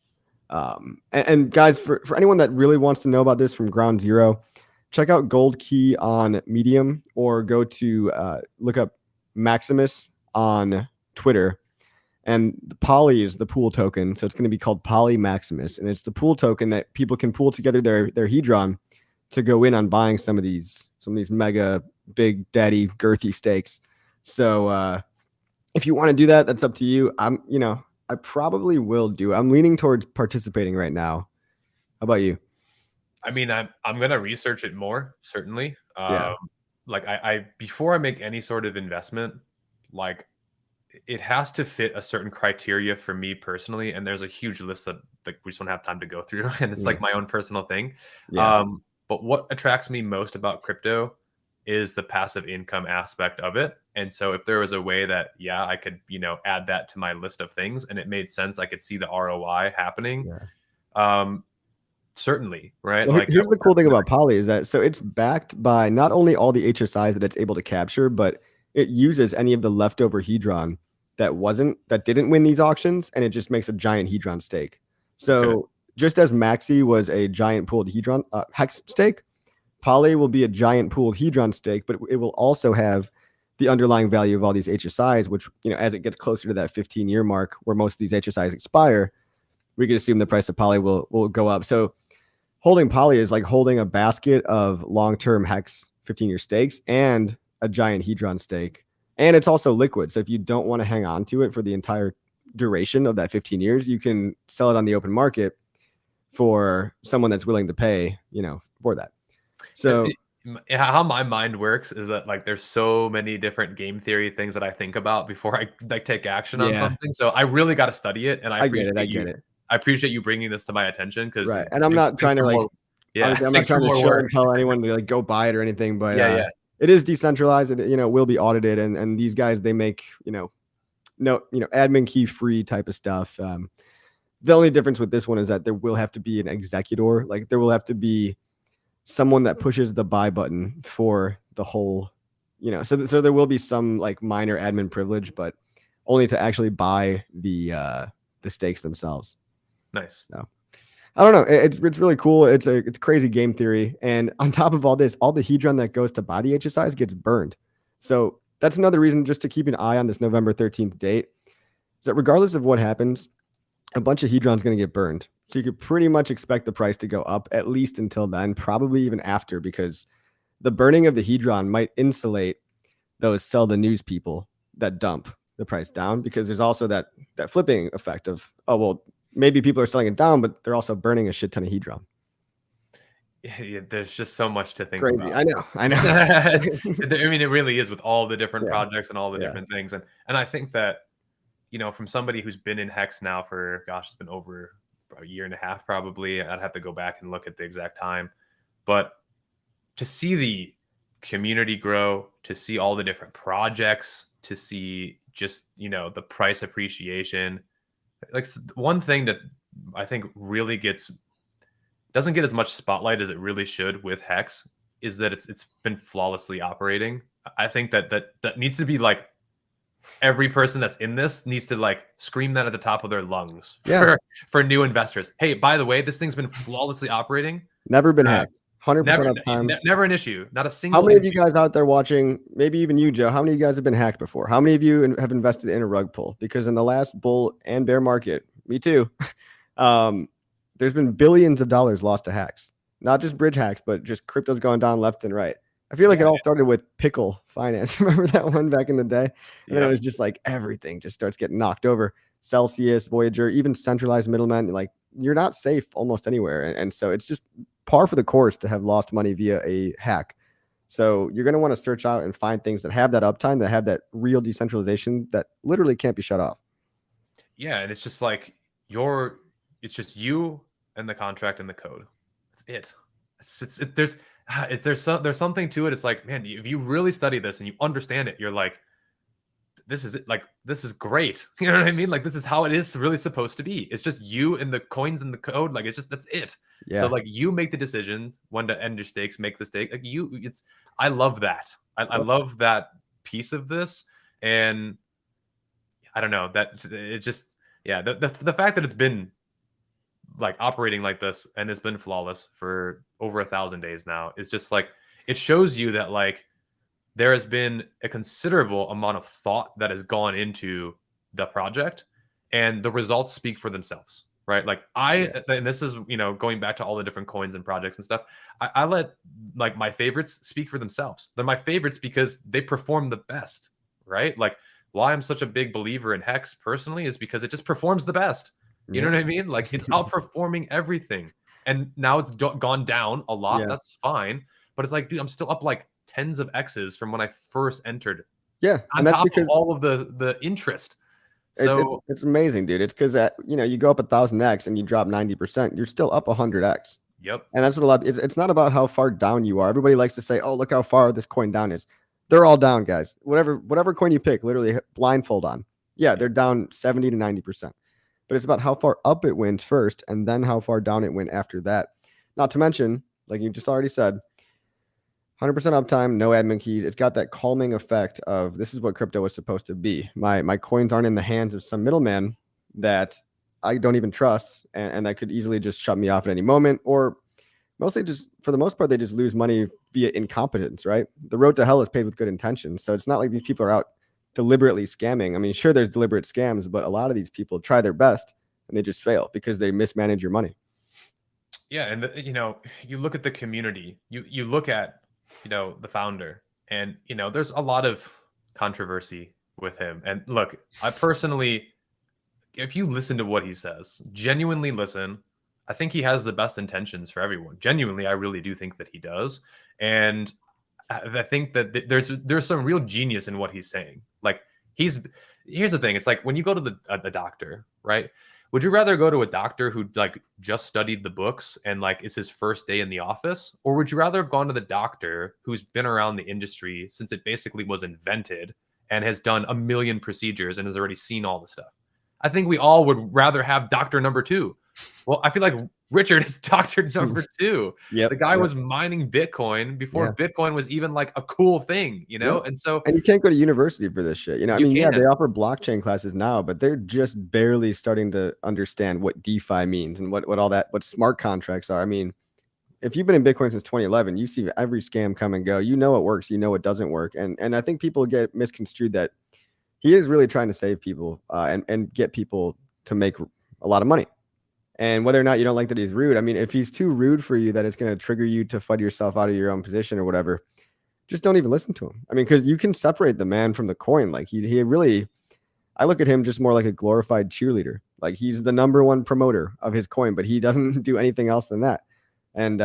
And guys, for anyone that really wants to know about this from ground zero, check out Gold Key on Medium or go to look up Maximus on Twitter. And the Poly is the pool token, so it's going to be called Poly Maximus, and it's the pool token that people can pool together their Hedron to go in on buying some of these mega big daddy girthy stakes. So if you want to do that, that's up to you. I probably will do it. I'm leaning towards participating right now. How about you? I mean, I'm gonna research it more, certainly. Like I before I make any sort of investment, like it has to fit a certain criteria for me personally. And there's a huge list that like we just don't have time to go through. And it's like my own personal thing. But what attracts me most about crypto is the passive income aspect of it. And so if there was a way that, I could, add that to my list of things and it made sense, I could see the ROI happening. certainly, right? Well, Like here's the cool thing about Poly is that so it's backed by not only all the HSIs that it's able to capture, but it uses any of the leftover Hedron that didn't win these auctions, and it just makes a giant Hedron stake. So just as Maxi was a giant pooled Hedron Hex stake, Poly will be a giant pooled Hedron stake, but it will also have the underlying value of all these HSIs, which, as it gets closer to that 15-year mark where most of these HSIs expire, we could assume the price of Poly will go up. So holding Poly is like holding a basket of long-term Hex 15-year stakes and a giant Hedron stake. And it's also liquid. So if you don't want to hang on to it for the entire duration of that 15 years, you can sell it on the open market for someone that's willing to pay, for that. So how my mind works is that like there's so many different game theory things that I think about before I like take action on something. So I really got to study it, and I get it. I appreciate you bringing this to my attention because right. And I'm not trying to like, I'm not trying to show and tell anyone to like go buy it or anything, but it is decentralized. It will be audited, and these guys, they make admin key free type of stuff. The only difference with this one is that there will have to be an executor, like there will have to be someone that pushes the buy button for the whole, so there will be some like minor admin privilege, but only to actually buy the stakes themselves. Nice. So I don't know. It's really cool. It's crazy game theory. And on top of all this, all the Hedron that goes to buy the HSIs gets burned. So that's another reason just to keep an eye on this November 13th date, is that regardless of what happens, a bunch of Hedron's going to get burned. So you could pretty much expect the price to go up at least until then, probably even after, because the burning of the Hedron might insulate those sell the news people that dump the price down, because there's also that flipping effect of, oh, well, maybe people are selling it down, but they're also burning a shit ton of Hedron. Yeah, there's just so much to think Crazy. about. I know. I mean, it really is with all the different projects and all the different things. And I think that, from somebody who's been in Hex now for, gosh, it's been over a year and a half, probably. I'd have to go back and look at the exact time. But to see the community grow, to see all the different projects, to see just, the price appreciation, like one thing that I think really doesn't get as much spotlight as it really should with Hex is that it's been flawlessly operating. I think that needs to be like, every person that's in this needs to like scream that at the top of their lungs for new investors. Hey, by the way, this thing's been flawlessly operating. Never been hacked. 100% of the time. Never an issue. Not a single. How many of you guys out there watching, maybe even you, Joe, how many of you guys have been hacked before? How many of you have invested in a rug pull? Because in the last bull and bear market, me too, there's been billions of dollars lost to hacks. Not just bridge hacks, but just crypto's going down left and right. I feel like it all started with Pickle Finance. Remember that one back in the day? And then it was just like everything just starts getting knocked over. Celsius, Voyager, even centralized middlemen, like you're not safe almost anywhere. And so it's just par for the course to have lost money via a hack. So you're going to want to search out and find things that have that uptime, that have that real decentralization that literally can't be shut off. Yeah. And it's just like it's just you and the contract and the code. That's it. There's something to it. It's like, man, if you really study this and you understand it, you're like, this is it. Like, this is great. You know what I mean? Like, this is how it is really supposed to be. It's just you and the coins and the code. Like, that's it. Yeah. So like, you make the decisions when to end your stakes, make the stake. Like I love that. I love that piece of this. And I don't know that it just, the fact that it's been like operating like this and it's been flawless for over 1,000 days now is just like, it shows you that like there has been a considerable amount of thought that has gone into the project, and the results speak for themselves, right? Like and this is, going back to all the different coins and projects and stuff, I let like my favorites speak for themselves. They're my favorites because they perform the best, right? Like why I'm such a big believer in Hex personally is because it just performs the best. You know what I mean? Like it's outperforming everything. And now it's gone down a lot. Yeah. That's fine. But it's like, dude, I'm still up like tens of X's from when I first entered. Yeah. On top of all of the interest. So it's amazing, dude. It's because you go up 1,000x and you drop 90%, you're still up 100x. Yep. And that's what it's not about how far down you are. Everybody likes to say, oh, look how far this coin down is. They're all down, guys. Whatever coin you pick, literally blindfold on. Yeah, they're down 70 to 90%. But it's about how far up it went first and then how far down it went after that. Not to mention, like you just already said, 100% uptime, no admin keys. It's got that calming effect of this is what crypto was supposed to be. My coins aren't in the hands of some middleman that I don't even trust, and that could easily just shut me off at any moment, or mostly just for the most part, they just lose money via incompetence, right? The road to hell is paved with good intentions. So it's not like these people are out deliberately scamming. I mean, sure, there's deliberate scams, but a lot of these people try their best and they just fail because they mismanage your money. Yeah, and you look at the community, you look at the founder, and there's a lot of controversy with him. And look, I personally, if you listen to what he says, genuinely listen, I think he has the best intentions for everyone. Genuinely, I really do think that he does. And I think that there's some real genius in what he's saying. Like here's the thing. It's like when you go to the doctor, right? Would you rather go to a doctor who like just studied the books and like it's his first day in the office? Or would you rather have gone to the doctor who's been around the industry since it basically was invented and has done a million procedures and has already seen all the stuff? I think we all would rather have doctor number two. Well, I feel like Richard is doctor number two. Yep, the guy was mining Bitcoin before Bitcoin was even like a cool thing, And so, and you can't go to university for this shit. I mean, yeah, they offer blockchain classes now, but they're just barely starting to understand what DeFi means and what smart contracts are. I mean, if you've been in Bitcoin since 2011, you see every scam come and go. You know what works, you know what doesn't work, and I think people get misconstrued that he is really trying to save people and get people to make a lot of money. And whether or not you don't like that he's rude, I mean, if he's too rude for you that it's going to trigger you to FUD yourself out of your own position or whatever, just don't even listen to him. I mean, because you can separate the man from the coin. Like he really, I look at him just more like a glorified cheerleader. Like he's the number one promoter of his coin, but he doesn't do anything else than that. And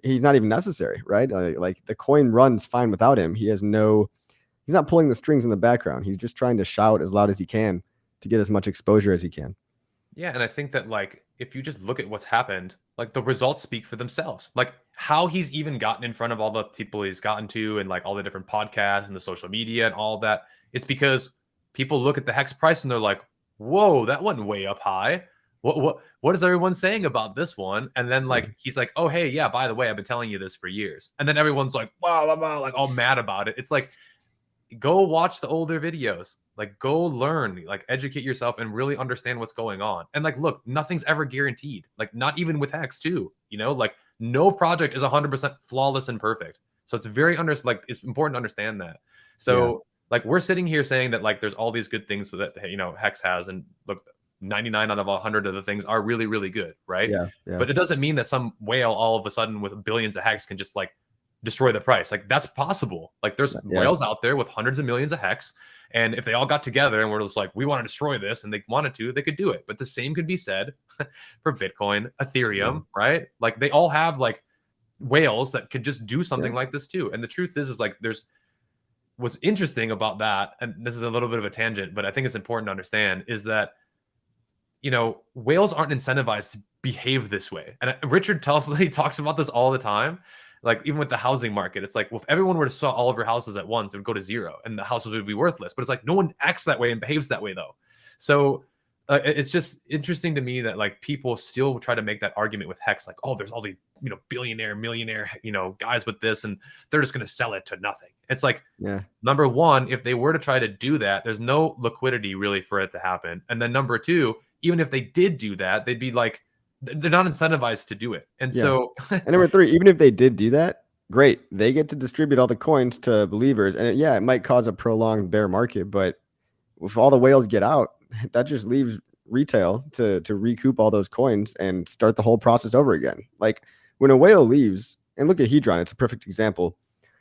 he's not even necessary, right? Like the coin runs fine without him. He's not pulling the strings in the background. He's just trying to shout as loud as he can to get as much exposure as he can. Yeah, and I think that like if you just look at what's happened, like the results speak for themselves. Like how he's even gotten in front of all the people he's gotten to and like all the different podcasts and the social media and all of that. It's because people look at the HEX price and they're like, whoa, that went way up high. What is everyone saying about this one? And then like he's like, oh hey, yeah, by the way, I've been telling you this for years. And then everyone's like, wow, like all mad about it. It's like, go watch the older videos, like go learn, like educate yourself and really understand what's going on. And like, look, nothing's ever guaranteed, like not even with HEX too, like no project is 100% flawless and perfect. So it's it's important to understand that. So like we're sitting here saying that like there's all these good things so that HEX has, and look, 99 out of 100 of the things are really, really good, right? Yeah. But it doesn't mean that some whale all of a sudden with billions of HEX can just like destroy the price. Like that's possible. Like there's whales out there with hundreds of millions of HEX, and if they all got together and were just like, we want to destroy this, and they wanted to, they could do it. But the same could be said for Bitcoin, Ethereum, right? Like they all have like whales that could just do something like this too. And the truth is like there's what's interesting about that, and this is a little bit of a tangent, but I think it's important to understand, is that whales aren't incentivized to behave this way. And Richard he talks about this all the time. Like even with the housing market, it's like, well, if everyone were to sell all of your houses at once, it would go to zero and the houses would be worthless. But it's like no one acts that way and behaves that way though. So it's just interesting to me that like people still try to make that argument with HEX, like, oh, there's all these billionaire, millionaire, guys with this, and they're just going to sell it to nothing. It's like, number one, if they were to try to do that, there's no liquidity really for it to happen. And then number two, even if they did do that, they'd be like, they're not incentivized to do it. And so and number three, even if they did do that, great, they get to distribute all the coins to believers, and it might cause a prolonged bear market, but if all the whales get out, that just leaves retail to recoup all those coins and start the whole process over again. Like when a whale leaves, and look at Hedron, it's a perfect example.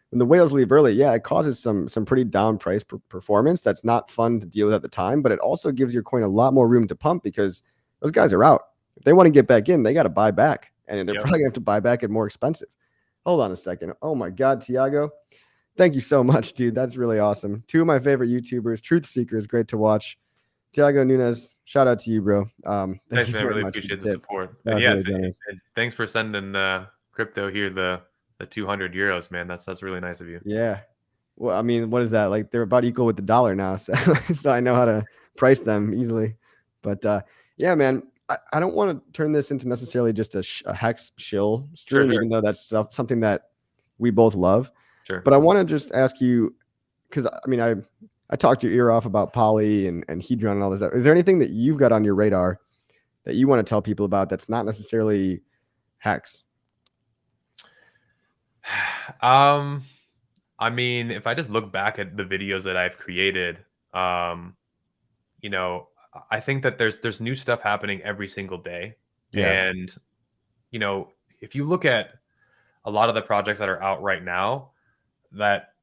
When the whales leave early, it causes some pretty down price performance that's not fun to deal with at the time, but it also gives your coin a lot more room to pump because those guys are out. If they want to get back in, they got to buy back, and they're probably going to have to buy back at more expensive. Hold on a second. Oh my God, Tiago, thank you so much, dude. That's really awesome. Two of my favorite YouTubers, Truth Seekers, great to watch. Tiago Nunez, shout out to you, bro. Thanks, man. I really appreciate the support. And really thanks for sending crypto here the 200 euros, man. That's really nice of you. Yeah. Well, I mean, what is that? Like they're about equal with the dollar now, so I know how to price them easily. But yeah, man. I don't want to turn this into necessarily just a Hex shill Sure, stream, even though that's something that we both love. sure. But I want to just ask you, because I mean, I talked your ear off about Poly and Hedron and all this stuff. Is there anything that you've got on your radar that you want to tell people about that's not necessarily Hex? I mean, if I just look back at the videos that I've created, you know, I think that there's new stuff happening every single day. Yeah. And, you know, if you look at a lot of the projects that are out right now that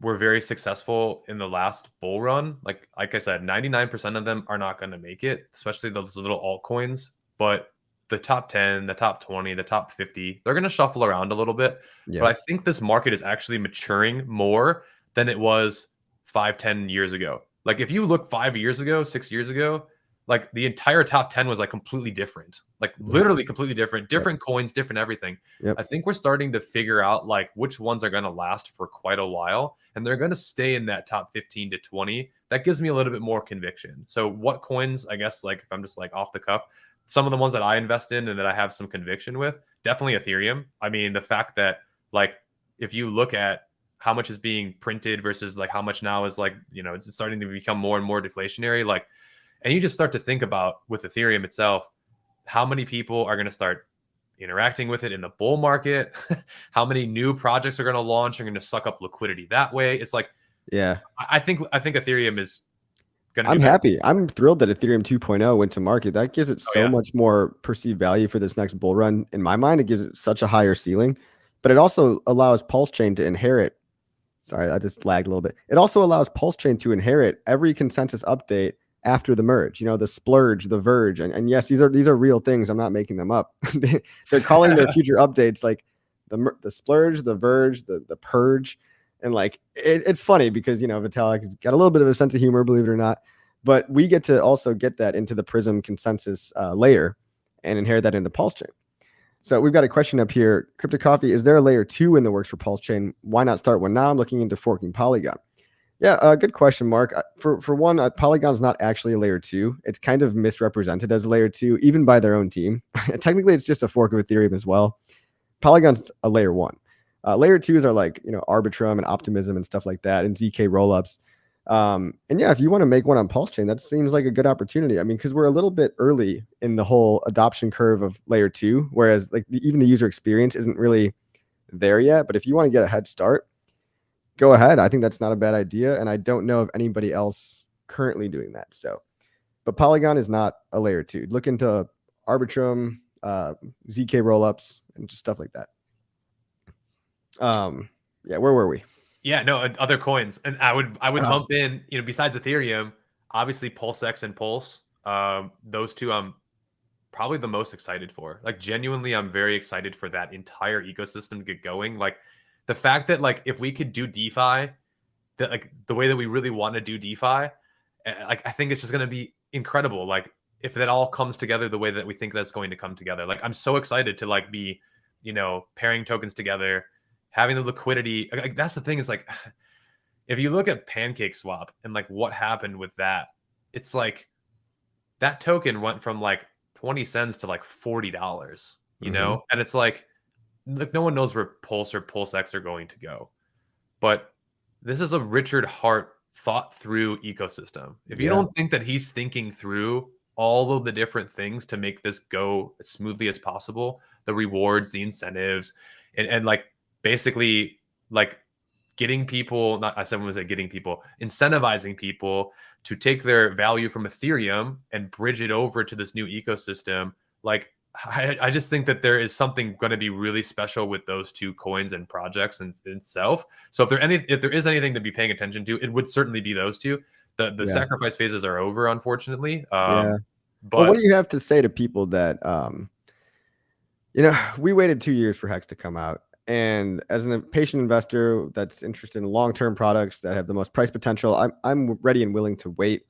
were very successful in the last bull run, like I said, 99% of them are not going to make it, especially those little altcoins. But the top 10, the top 20, the top 50, they're going to shuffle around a little bit. Yeah. But I think this market is actually maturing more than it was 5-10 years ago. Like if you look 5 years ago, 6 years ago, like the entire top 10 was like completely different, like literally completely different coins, different everything. Yep. I think we're starting to figure out like which ones are going to last for quite a while, and they're going to stay in that top 15 to 20. That gives me a little bit more conviction. So what coins, I guess, like if I'm just like off the cuff, some of the ones that I invest in and that I have some conviction with, definitely Ethereum. I mean, the fact that like if you look at how much is being printed versus like how much now is like, you know, it's starting to become more and more deflationary, like, and you just start to think about with Ethereum itself, how many people are going to start interacting with it in the bull market, how many new projects are going to launch and going to suck up liquidity that way. It's like, yeah, I think Ethereum is going to I'm be better. happy. I'm thrilled that Ethereum 2.0 went to market. That gives it so much more perceived value for this next bull run. In my mind, it gives it such a higher ceiling, but it also allows PulseChain to inherit. Sorry, I just lagged a little bit. It also allows PulseChain to inherit every consensus update after the merge. You know, the splurge, the verge, and yes, these are real things. I'm not making them up. They're calling their future updates like the splurge, the verge, the purge, and like it's funny because you know Vitalik's got a little bit of a sense of humor, believe it or not. But we get to also get that into the Prism consensus layer and inherit that into PulseChain. So we've got a question up here. Crypto Coffee, is there a layer 2 in the works for PulseChain? Why not start one now? I'm looking into forking Polygon. Yeah, good question, Mark. For one, Polygon is not actually a layer 2. It's kind of misrepresented as a layer 2, even by their own team. Technically, it's just a fork of Ethereum as well. Polygon's a layer 1. Layer 2s are like, you know, Arbitrum and Optimism and stuff like that, and ZK rollups. And yeah, if you want to make one on PulseChain, that seems like a good opportunity. I mean, because we're a little bit early in the whole adoption curve of layer 2, whereas like even the user experience isn't really there yet. But if you want to get a head start, go ahead. I think that's not a bad idea, and I don't know of anybody else currently doing that. So, but Polygon is not a layer 2. Look into Arbitrum, ZK rollups, and just stuff like that. Yeah, where were we? Yeah, no, other coins, and I would lump in, you know, besides Ethereum, obviously PulseX and Pulse. Those two I'm probably the most excited for. Like genuinely, I'm very excited for that entire ecosystem to get going. Like the fact that like if we could do DeFi, that like the way that we really want to do DeFi, like I think it's just going to be incredible. Like if that all comes together the way that we think that's going to come together, like I'm so excited to like be, you know, pairing tokens together, having the liquidity. Like that's the thing is like, if you look at Pancake Swap and like what happened with that, it's like that token went from like 20 cents to like $40, you know? And it's like no one knows where Pulse or PulseX are going to go. But this is a Richard Hart thought through ecosystem. If you don't think that he's thinking through all of the different things to make this go as smoothly as possible, the rewards, the incentives, and like basically like getting people, not I said when was it getting people, incentivizing people to take their value from Ethereum and bridge it over to this new ecosystem. Like I just think that there is something going to be really special with those two coins and projects in itself. So if there is anything to be paying attention to, it would certainly be those two. The sacrifice phases are over, unfortunately. But well, what do you have to say to people that you know, we waited 2 years for Hex to come out, and as a patient investor that's interested in long-term products that have the most price potential, I'm ready and willing to wait.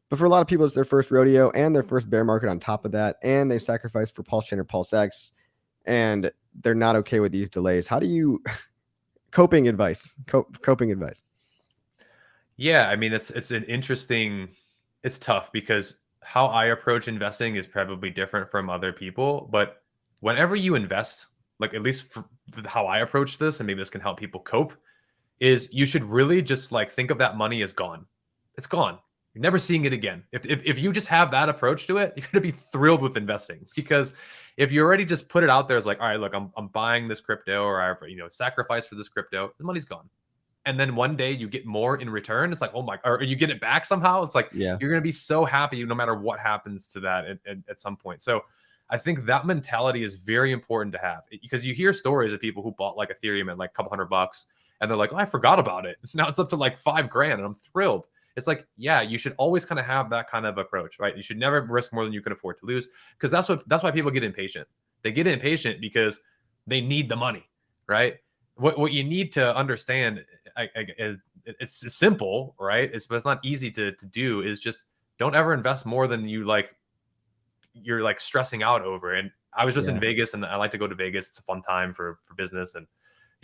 But for a lot of people, it's their first rodeo and their first bear market on top of that, and they sacrifice for PulseChain or PulseX, and they're not okay with these delays. How do you coping advice? Coping advice. Yeah, I mean it's an interesting. It's tough because how I approach investing is probably different from other people, but whenever you invest, like at least for how I approach this, and maybe this can help people cope, is you should really just like think of that money as gone. It's gone. You're never seeing it again. If you just have that approach to it, you're gonna be thrilled with investing, because if you already just put it out there as like, all right, look, I'm buying this crypto, or I've sacrificed for this crypto, the money's gone. And then one day you get more in return. It's like, oh my, or you get it back somehow. It's like, Yeah. you're gonna be so happy no matter what happens to that at some point. So I think that mentality is very important to have, because you hear stories of people who bought like Ethereum at like a couple $100, and they're like, oh, I forgot about it. Now it's up to like $5,000 and I'm thrilled. It's like, yeah, you should always kind of have that kind of approach, right? You should never risk more than you can afford to lose, because that's why people get impatient. They get impatient because they need the money, right? What you need to understand, is it's simple, right? But it's not easy to do. Is just don't ever invest more than you're like stressing out over. And I was just in Vegas, and I like to go to Vegas. It's a fun time for business, and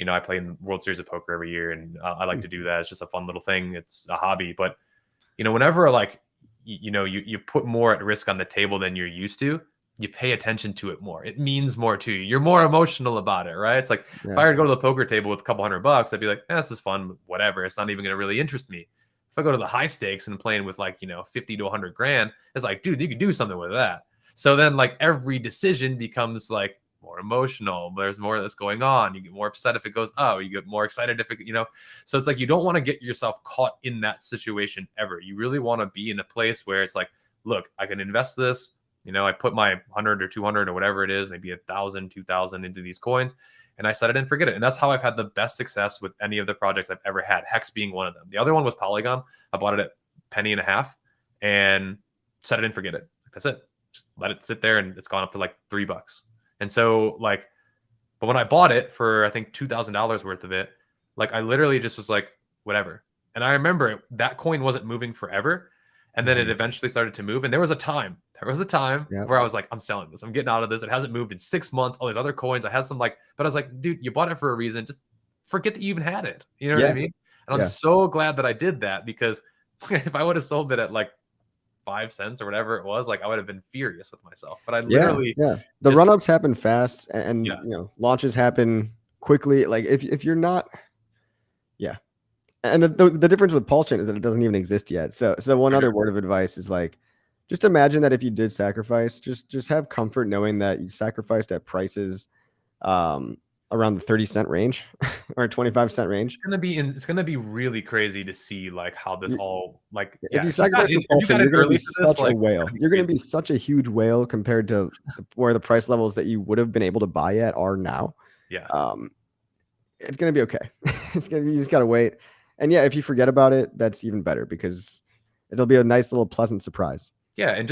I play in the World Series of Poker every year, and I like to do that. It's just a fun little thing. It's a hobby, but whenever like you put more at risk on the table than you're used to, you pay attention to it more. It means more to you. You're more emotional about it, right? It's like, if I were to go to the poker table with a couple $100, I'd be like, this is fun, whatever. It's not even going to really interest me. If I go to the high stakes and playing with like 50 to 100 grand, it's like, dude, you could do something with that. So then like every decision becomes like more emotional. There's more that's going on. You get more upset if it goes up. You get more excited if it, so it's like, you don't want to get yourself caught in that situation ever. You really want to be in a place where it's like, look, I can invest this. I put my 100 or 200 or whatever it is, maybe 1,000, 2,000 into these coins, and I set it and forget it. And that's how I've had the best success with any of the projects I've ever had. HEX being one of them. The other one was Polygon. I bought it at $0.015 and set it and forget it. That's it. Just let it sit there, and it's gone up to like $3. And so like, but when I bought it for, I think $2,000 worth of it, like I literally just was like, whatever. And I remember that coin wasn't moving forever. And then it eventually started to move. And there was a time where I was like, I'm selling this. I'm getting out of this. It hasn't moved in 6 months. All these other coins. I had some but I was like, dude, you bought it for a reason. Just forget that you even had it. You know what I mean? And I'm so glad that I did that, because if I would have sold it at like 5 cents or whatever it was, like I would have been furious with myself. But I literally, the run-ups happen fast, and launches happen quickly. Like if you're not, and the difference with PulseChain is that it doesn't even exist yet. So one other word of advice is like, just imagine that if you did sacrifice, just have comfort knowing that you sacrificed at prices around the 30-cent range or 25-cent range. It's gonna be really crazy to see like how this all like. If you sacrifice PulseChain, you're gonna be such a whale. You're gonna be such a huge whale compared to where the price levels that you would have been able to buy at are now. Yeah. It's gonna be okay. You just gotta wait. And if you forget about it, that's even better, because it'll be a nice little pleasant surprise. Yeah, and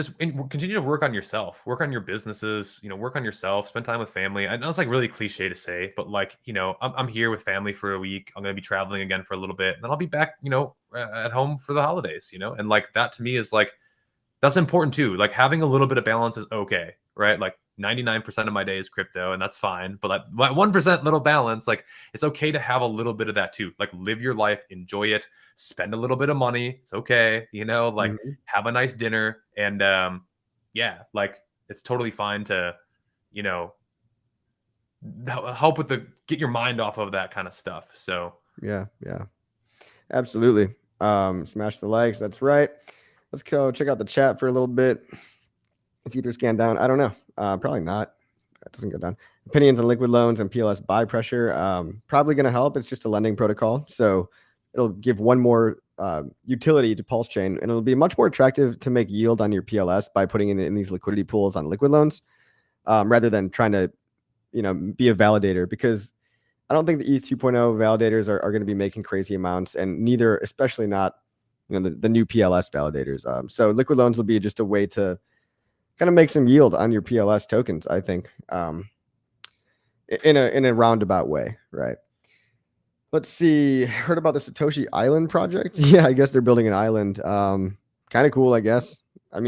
continue to work on yourself, work on your businesses, work on yourself, spend time with family. I know it's like really cliche to say, but like, I'm here with family for a week. I'm going to be traveling again for a little bit, and then I'll be back, at home for the holidays, and like that to me is like, that's important too. Like having a little bit of balance is okay, right? Like 99% of my day is crypto, and that's fine. But like 1% little balance, like it's okay to have a little bit of that too. Like live your life, enjoy it, spend a little bit of money. It's okay, like have a nice dinner, and like it's totally fine to, help with get your mind off of that kind of stuff. So yeah, absolutely. Smash the likes. That's right. Let's go check out the chat for a little bit. Is Ether scan down? I don't know. Probably not. That doesn't go down. Opinions on liquid loans and PLS buy pressure. Probably going to help. It's just a lending protocol, so it'll give one more utility to PulseChain, and it'll be much more attractive to make yield on your PLS by putting it in these liquidity pools on liquid loans, rather than trying to, be a validator, because I don't think the ETH 2.0 validators are going to be making crazy amounts, and neither, especially not, the new PLS validators. So liquid loans will be just a way to kind of make some yield on your PLS tokens, I think, in a roundabout way, right? Let's see. Heard about the Satoshi Island project? Yeah, I guess they're building an island. Kind of cool, I guess. I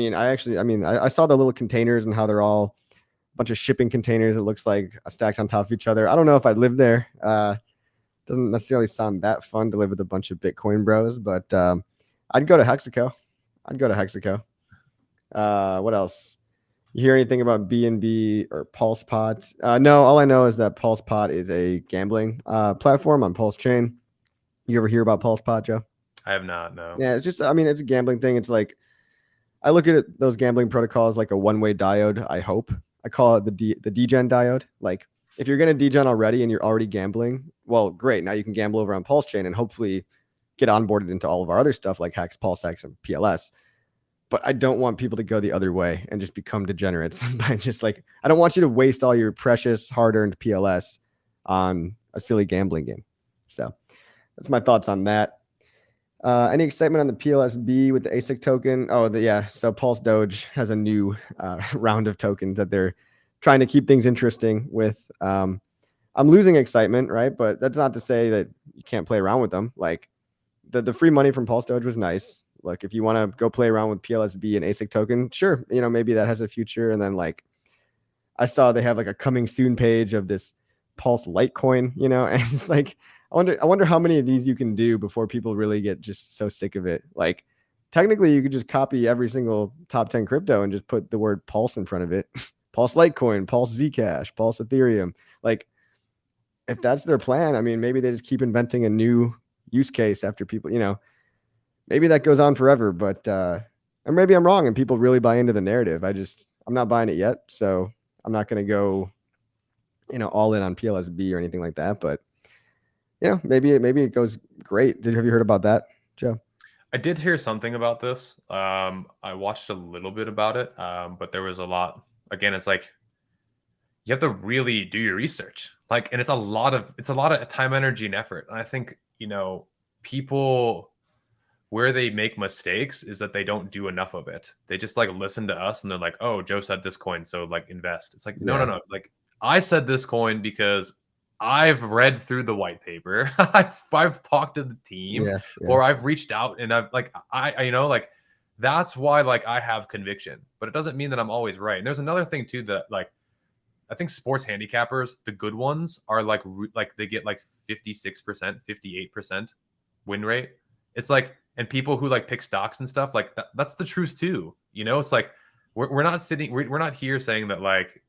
saw the little containers and how they're all a bunch of shipping containers. It looks like stacked on top of each other. I don't know if I'd live there. Doesn't necessarily sound that fun to live with a bunch of Bitcoin bros, but I'd go to Hexaco. What else? You hear anything about BNB or PulsePot? No, all I know is that PulsePot is a gambling platform on PulseChain. You ever hear about PulsePot, Joe? I have not, no. Yeah, it's just, I mean, it's a gambling thing. It's like, I look at those gambling protocols like a one-way diode, I hope. I call it the degen diode. Like, if you're going to degen already and you're already gambling, well, great. Now you can gamble over on PulseChain and hopefully get onboarded into all of our other stuff like HEX, PulseX, and PLS. But I don't want people to go the other way and just become degenerates by just like, I don't want you to waste all your precious hard-earned PLS on a silly gambling game. So that's my thoughts on that. Any excitement on the PLSB with the ASIC token? Oh, yeah. So Pulse Doge has a new round of tokens that they're trying to keep things interesting with. I'm losing excitement, right? But that's not to say that you can't play around with them. Like the free money from Pulse Doge was nice. Like if you want to go play around with PLSB and ASIC token, sure, maybe that has a future. And then like I saw they have like a coming soon page of this Pulse Litecoin, and it's like I wonder how many of these you can do before people really get just so sick of it. Like technically you could just copy every single top 10 crypto and just put the word Pulse in front of it. Pulse Litecoin, Pulse Zcash, Pulse Ethereum. Like if that's their plan, I mean, maybe they just keep inventing a new use case after people, maybe that goes on forever, but and maybe I'm wrong and people really buy into the narrative. I'm not buying it yet. So I'm not going to go, all in on PLSB or anything like that, but maybe it goes great. Have you heard about that, Joe? I did hear something about this. I watched a little bit about it, but there was a lot. Again, it's like you have to really do your research. Like, and it's a lot of time, energy, and effort. And I think people where they make mistakes is that they don't do enough of it. They just like listen to us and they're like, "Oh, Joe said this coin, so like invest." It's like no. Like I said this coin because I've read through the white paper. I've talked to the team, or I've reached out and I've like like that's why like I have conviction. But it doesn't mean that I'm always right. And there's another thing too that like I think sports handicappers, the good ones, are like they get like 56%, 58% win rate. It's like, and people who like pick stocks and stuff, like that's the truth too. It's like we're not here saying that like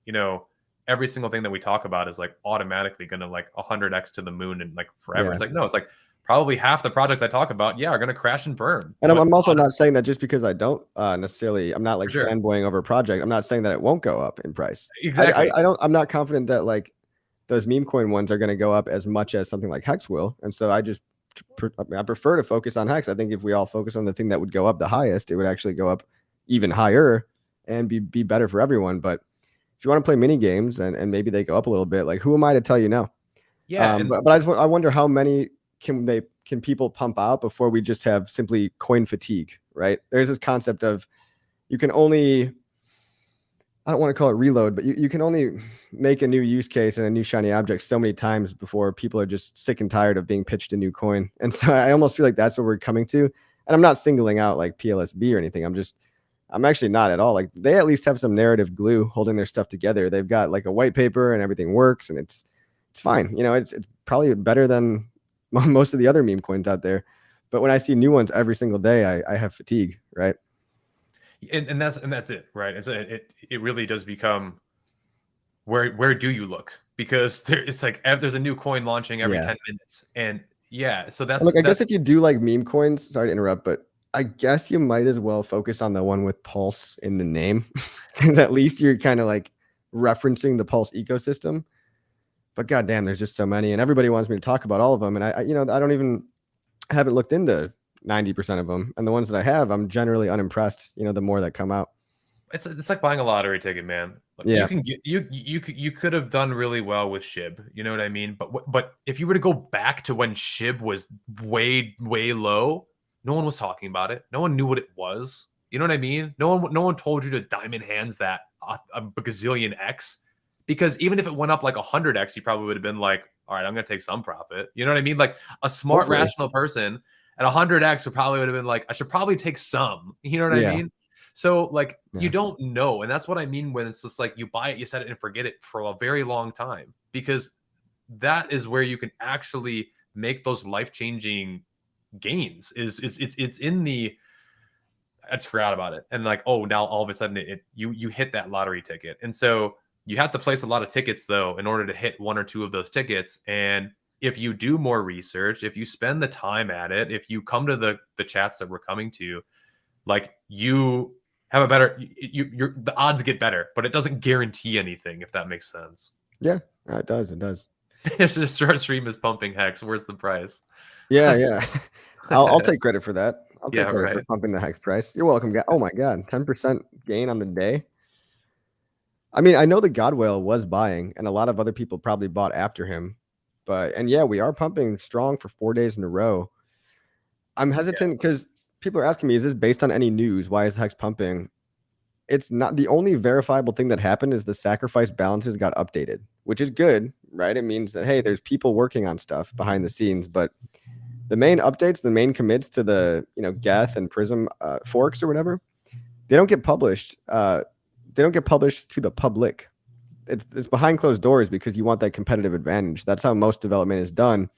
every single thing that we talk about is like automatically gonna like 100x to the moon and like forever. It's like no, it's like probably half the projects I talk about, are gonna crash and burn. And I'm also not saying that just because I don't necessarily, I'm not like fanboying over a project. I'm not saying that it won't go up in price. Exactly. I'm not confident that like those meme coin ones are going to go up as much as something like HEX will. And so I prefer to focus on HEX. I think if we all focus on the thing that would go up the highest, it would actually go up even higher and be better for everyone. But if you want to play mini games and maybe they go up a little bit, like who am I to tell you no? Yeah. But I wonder how many can people pump out before we just have simply coin fatigue, right? There's this concept of you can only, I don't want to call it reload, but you can only make a new use case and a new shiny object so many times before people are just sick and tired of being pitched a new coin. And so I almost feel like that's what we're coming to. And I'm not singling out like PLSB or anything. I'm actually not at all. Like they at least have some narrative glue holding their stuff together. They've got like a white paper and everything works and it's fine. It's probably better than most of the other meme coins out there. But when I see new ones every single day, I have fatigue, right? And that's it, right? It really does become where do you look? Because it's like there's a new coin launching every 10 minutes. And so that's look, I guess if you do like meme coins, sorry to interrupt, but I guess you might as well focus on the one with Pulse in the name. Because at least you're kind of like referencing the Pulse ecosystem. But goddamn, there's just so many, and everybody wants me to talk about all of them. And I haven't looked into 90% of them. And the ones that I have, I'm generally unimpressed, the more that come out. It's like buying a lottery ticket, man. Like you can get you could have done really well with SHIB, you know what I mean? But if you were to go back to when SHIB was way low, no one was talking about it. No one knew what it was. You know what I mean? No one told you to diamond hands that a gazillion X. Because even if it went up like 100x, you probably would have been like, all right, I'm going to take some profit. You know what I mean? Like a smart, rational person at 100x would have been like, I should probably take some. You know what I mean? So like you don't know. And that's what I mean when it's just like you buy it, you set it and forget it for a very long time. Because that is where you can actually make those life-changing gains. It's in the I just forgot about it. And like, oh, now all of a sudden you hit that lottery ticket. And so you have to place a lot of tickets though in order to hit one or two of those tickets. And if you do more research, if you spend the time at it, if you come to the chats that we're coming to, like you have a better, the odds get better, but it doesn't guarantee anything, if that makes sense. Yeah, it does. It does. It's just our stream is pumping HEX. Where's the price? Yeah. I'll take credit for that. I'll take Yeah, credit right. for pumping the HEX price. You're welcome, guys. Oh my God, 10% gain on the day. I mean, I know the God Whale was buying, and a lot of other people probably bought after him. And yeah, we are pumping strong for 4 days in a row. I'm hesitant because people are asking me, is this based on any news? Why is HEX pumping? It's not. The only verifiable thing that happened is the sacrifice balances got updated, which is good, right? It means that, hey, there's people working on stuff behind the scenes, but the main updates, the main commits to the Geth and Prism forks or whatever, they don't get published. They don't get published to the public. It's behind closed doors because you want that competitive advantage. That's how most development is done.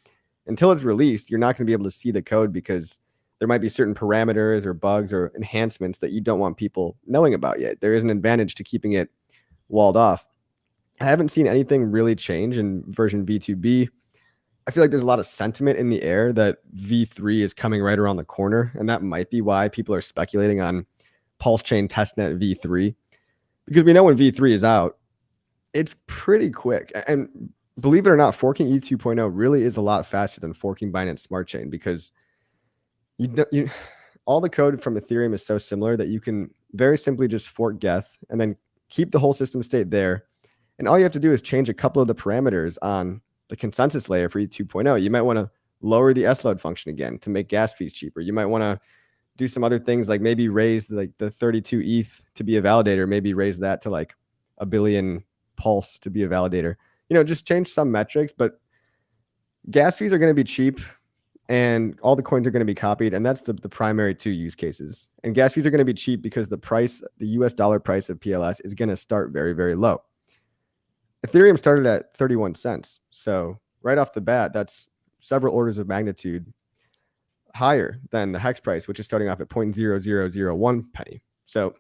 Until it's released, you're not going to be able to see the code because there might be certain parameters or bugs or enhancements that you don't want people knowing about yet. There is an advantage to keeping it walled off. I haven't seen anything really change in version V2B. I feel like there's a lot of sentiment in the air that V3 is coming right around the corner, and that might be why people are speculating on PulseChain testnet V3, because we know when V3 is out, it's pretty quick. And believe it or not, forking ETH 2.0 really is a lot faster than forking Binance Smart Chain, because all the code from Ethereum is so similar that you can very simply just fork Geth and then keep the whole system state there. And all you have to do is change a couple of the parameters on the consensus layer for ETH 2.0. You might want to lower the S-load function again to make gas fees cheaper. You might want to do some other things, like maybe raise like the 32 ETH to be a validator, maybe raise that to like 1 billion pulse to be a validator. Just change some metrics, but gas fees are going to be cheap and all the coins are going to be copied. And that's the primary two use cases. And gas fees are going to be cheap because the US dollar price of PLS is going to start very, very low. Ethereum started at 31 cents. So right off the bat, that's several orders of magnitude higher than the HEX price, which is starting off at 0.0001 penny. So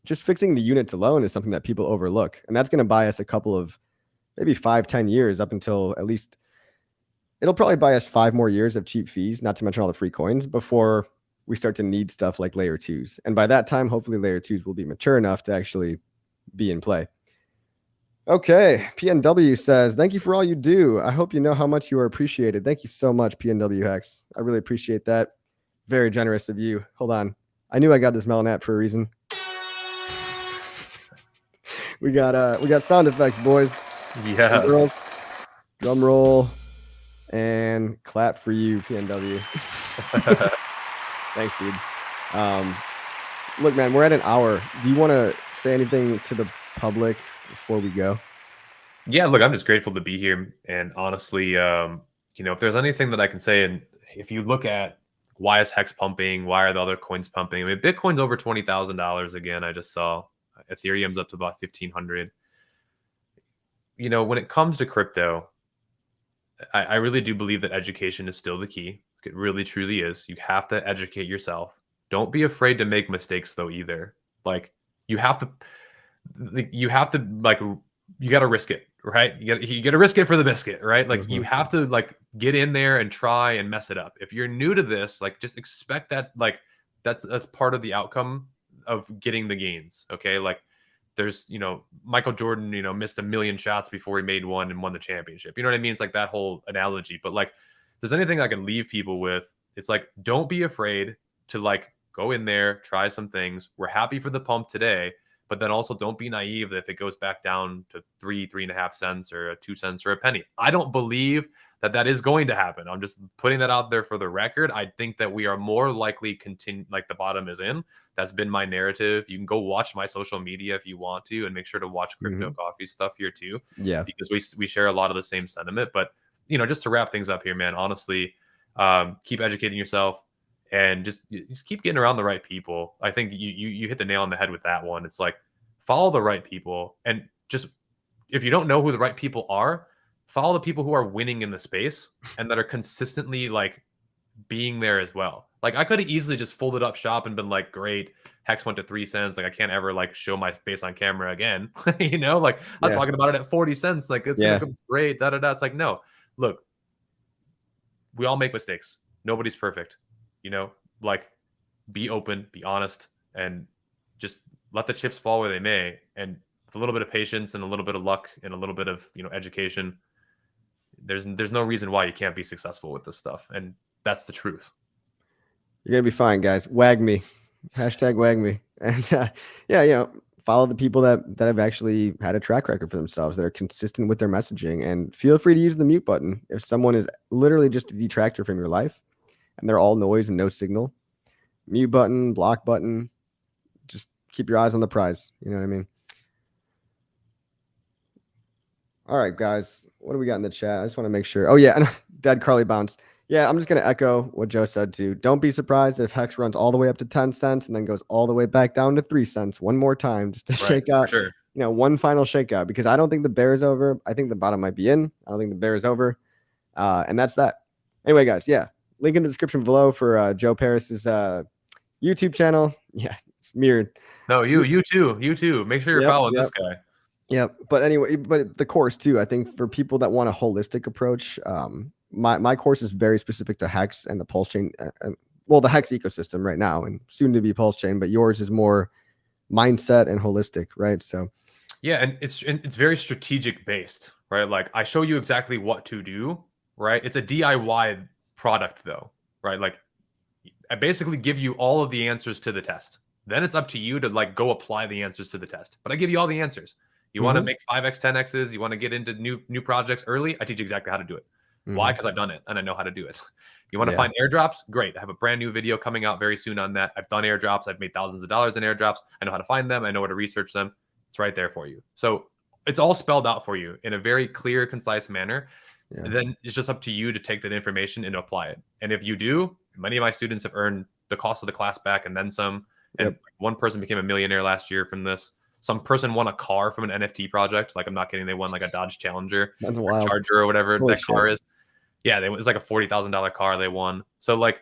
just fixing the units alone is something that people overlook. And that's going to buy us a couple of maybe 5-10 years, up until at least it'll probably buy us 5 more years of cheap fees, not to mention all the free coins, before we start to need stuff like layer 2s. And by that time, hopefully layer 2s will be mature enough to actually be in play. Okay, PNW says, thank you for all you do. I hope you know how much you are appreciated. Thank you so much, PNW HEX. I really appreciate that. Very generous of you. Hold on. I knew I got this melon app for a reason. We got sound effects, boys. Yes. Girls. Drum roll and clap for you, PNW. Thanks, dude. Look, man, we're at an hour. Do you want to say anything to the public before we go? Yeah, look, I'm just grateful to be here. And honestly, if there's anything that I can say, and if you look at why is HEX pumping, why are the other coins pumping? I mean, Bitcoin's over $20,000 again. I just saw Ethereum's up to about 1,500. When it comes to crypto, I really do believe that education is still the key. It really, truly is. You have to educate yourself. Don't be afraid to make mistakes, though, either. Like, you got to risk it, right? You got to risk it for the biscuit, right? Like, you have to get in there and try and mess it up. If you're new to this, just expect that, that's part of the outcome of getting the gains. Okay. There's, Michael Jordan, missed 1 million shots before he made one and won the championship. You know what I mean? It's like that whole analogy. But if there's anything I can leave people with, it's don't be afraid to go in there, try some things. We're happy for the pump today, but then also don't be naive that if it goes back down to 3.5 cents or 2 cents or a penny. I don't believe that is going to happen. I'm just putting that out there for the record. I think that we are more likely the bottom is in. That's been my narrative. You can go watch my social media if you want to, and make sure to watch Crypto Coffee stuff here too. Yeah, because we share a lot of the same sentiment. But just to wrap things up here, man, honestly, keep educating yourself and just keep getting around the right people. I think you hit the nail on the head with that one. It's follow the right people, and just if you don't know who the right people are, follow the people who are winning in the space and that are consistently being there as well. Like I could have easily just folded up shop and been like, great, Hex went to 3 cents. Like I can't ever like show my face on camera again. You know, like I was talking about it at 40 cents. Like it's gonna go great. Da da da. It's like, no, look, we all make mistakes. Nobody's perfect. You know, like be open, be honest, and just let the chips fall where they may. And with a little bit of patience and a little bit of luck and a little bit of, you know, education, there's no reason why you can't be successful with this stuff. And that's the truth. You're gonna be fine, guys. Wag me. Hashtag wag me. And yeah, you know, follow the people that have actually had a track record for themselves, that are consistent with their messaging, and feel free to use the mute button. If someone is literally just a detractor from your life and they're all noise and no signal, mute button, block button, just keep your eyes on the prize. You know what I mean? All right, guys, what do we got in the chat? I just want to make sure. Oh yeah, Dead Carly Bounce. Yeah, I'm just going to echo what Joe said too. Don't be surprised if Hex runs all the way up to 10 cents and then goes all the way back down to 3 cents one more time, just to shake out, you know, one final shakeout, because I don't think the bear is over. I think the bottom might be in. I don't think the bear is over. And that's that. Anyway, guys, yeah, link in the description below for Joe Parys's YouTube channel. Yeah, it's mirrored. No, you too. Make sure you're following this guy. Yeah, but anyway, but the course too, I think for people that want a holistic approach, my course is very specific to Hex and the PulseChain, well, the Hex ecosystem right now, and soon to be PulseChain, but yours is more mindset and holistic, right? So yeah, and it's very strategic based, right? Like I show you exactly what to do, right? It's a DIY product though, right? Like I basically give you all of the answers to the test. Then it's up to you to like go apply the answers to the test. But I give you all the answers. You want to make 5x, 10x's, you want to get into new projects early, I teach you exactly how to do it. Why? Because I've done it and I know how to do it. You want to find airdrops? Great. I have a brand new video coming out very soon on that. I've done airdrops. I've made thousands of dollars in airdrops. I know how to find them. I know how to research them. It's right there for you. So it's all spelled out for you in a very clear, concise manner. And then it's just up to you to take that information and apply it. And if you do, many of my students have earned the cost of the class back and then some. And one person became a millionaire last year from this. Some person won a car from an NFT project. Like, I'm not kidding. They won like a Dodge Challenger, that's wild. Charger or whatever that car is. Yeah, it's like a $40,000 car they won. So like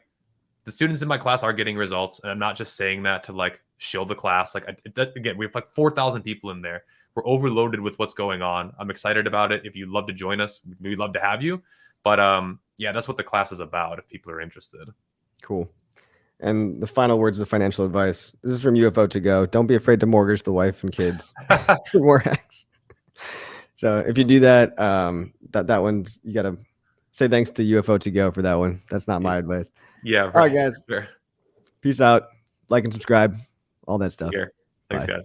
the students in my class are getting results. And I'm not just saying that to like show the class. Like again, we have like 4,000 people in there. We're overloaded with what's going on. I'm excited about it. If you'd love to join us, we'd love to have you. But yeah, that's what the class is about if people are interested. Cool. And the final words of financial advice. This is from UFO to go. Don't be afraid to mortgage the wife and kids for more Hex. So if you do that, that one's, you got to say thanks to UFO to go for that one. That's not my advice. Yeah. All right, guys. Peace out. Like and subscribe. All that stuff. Thanks, guys.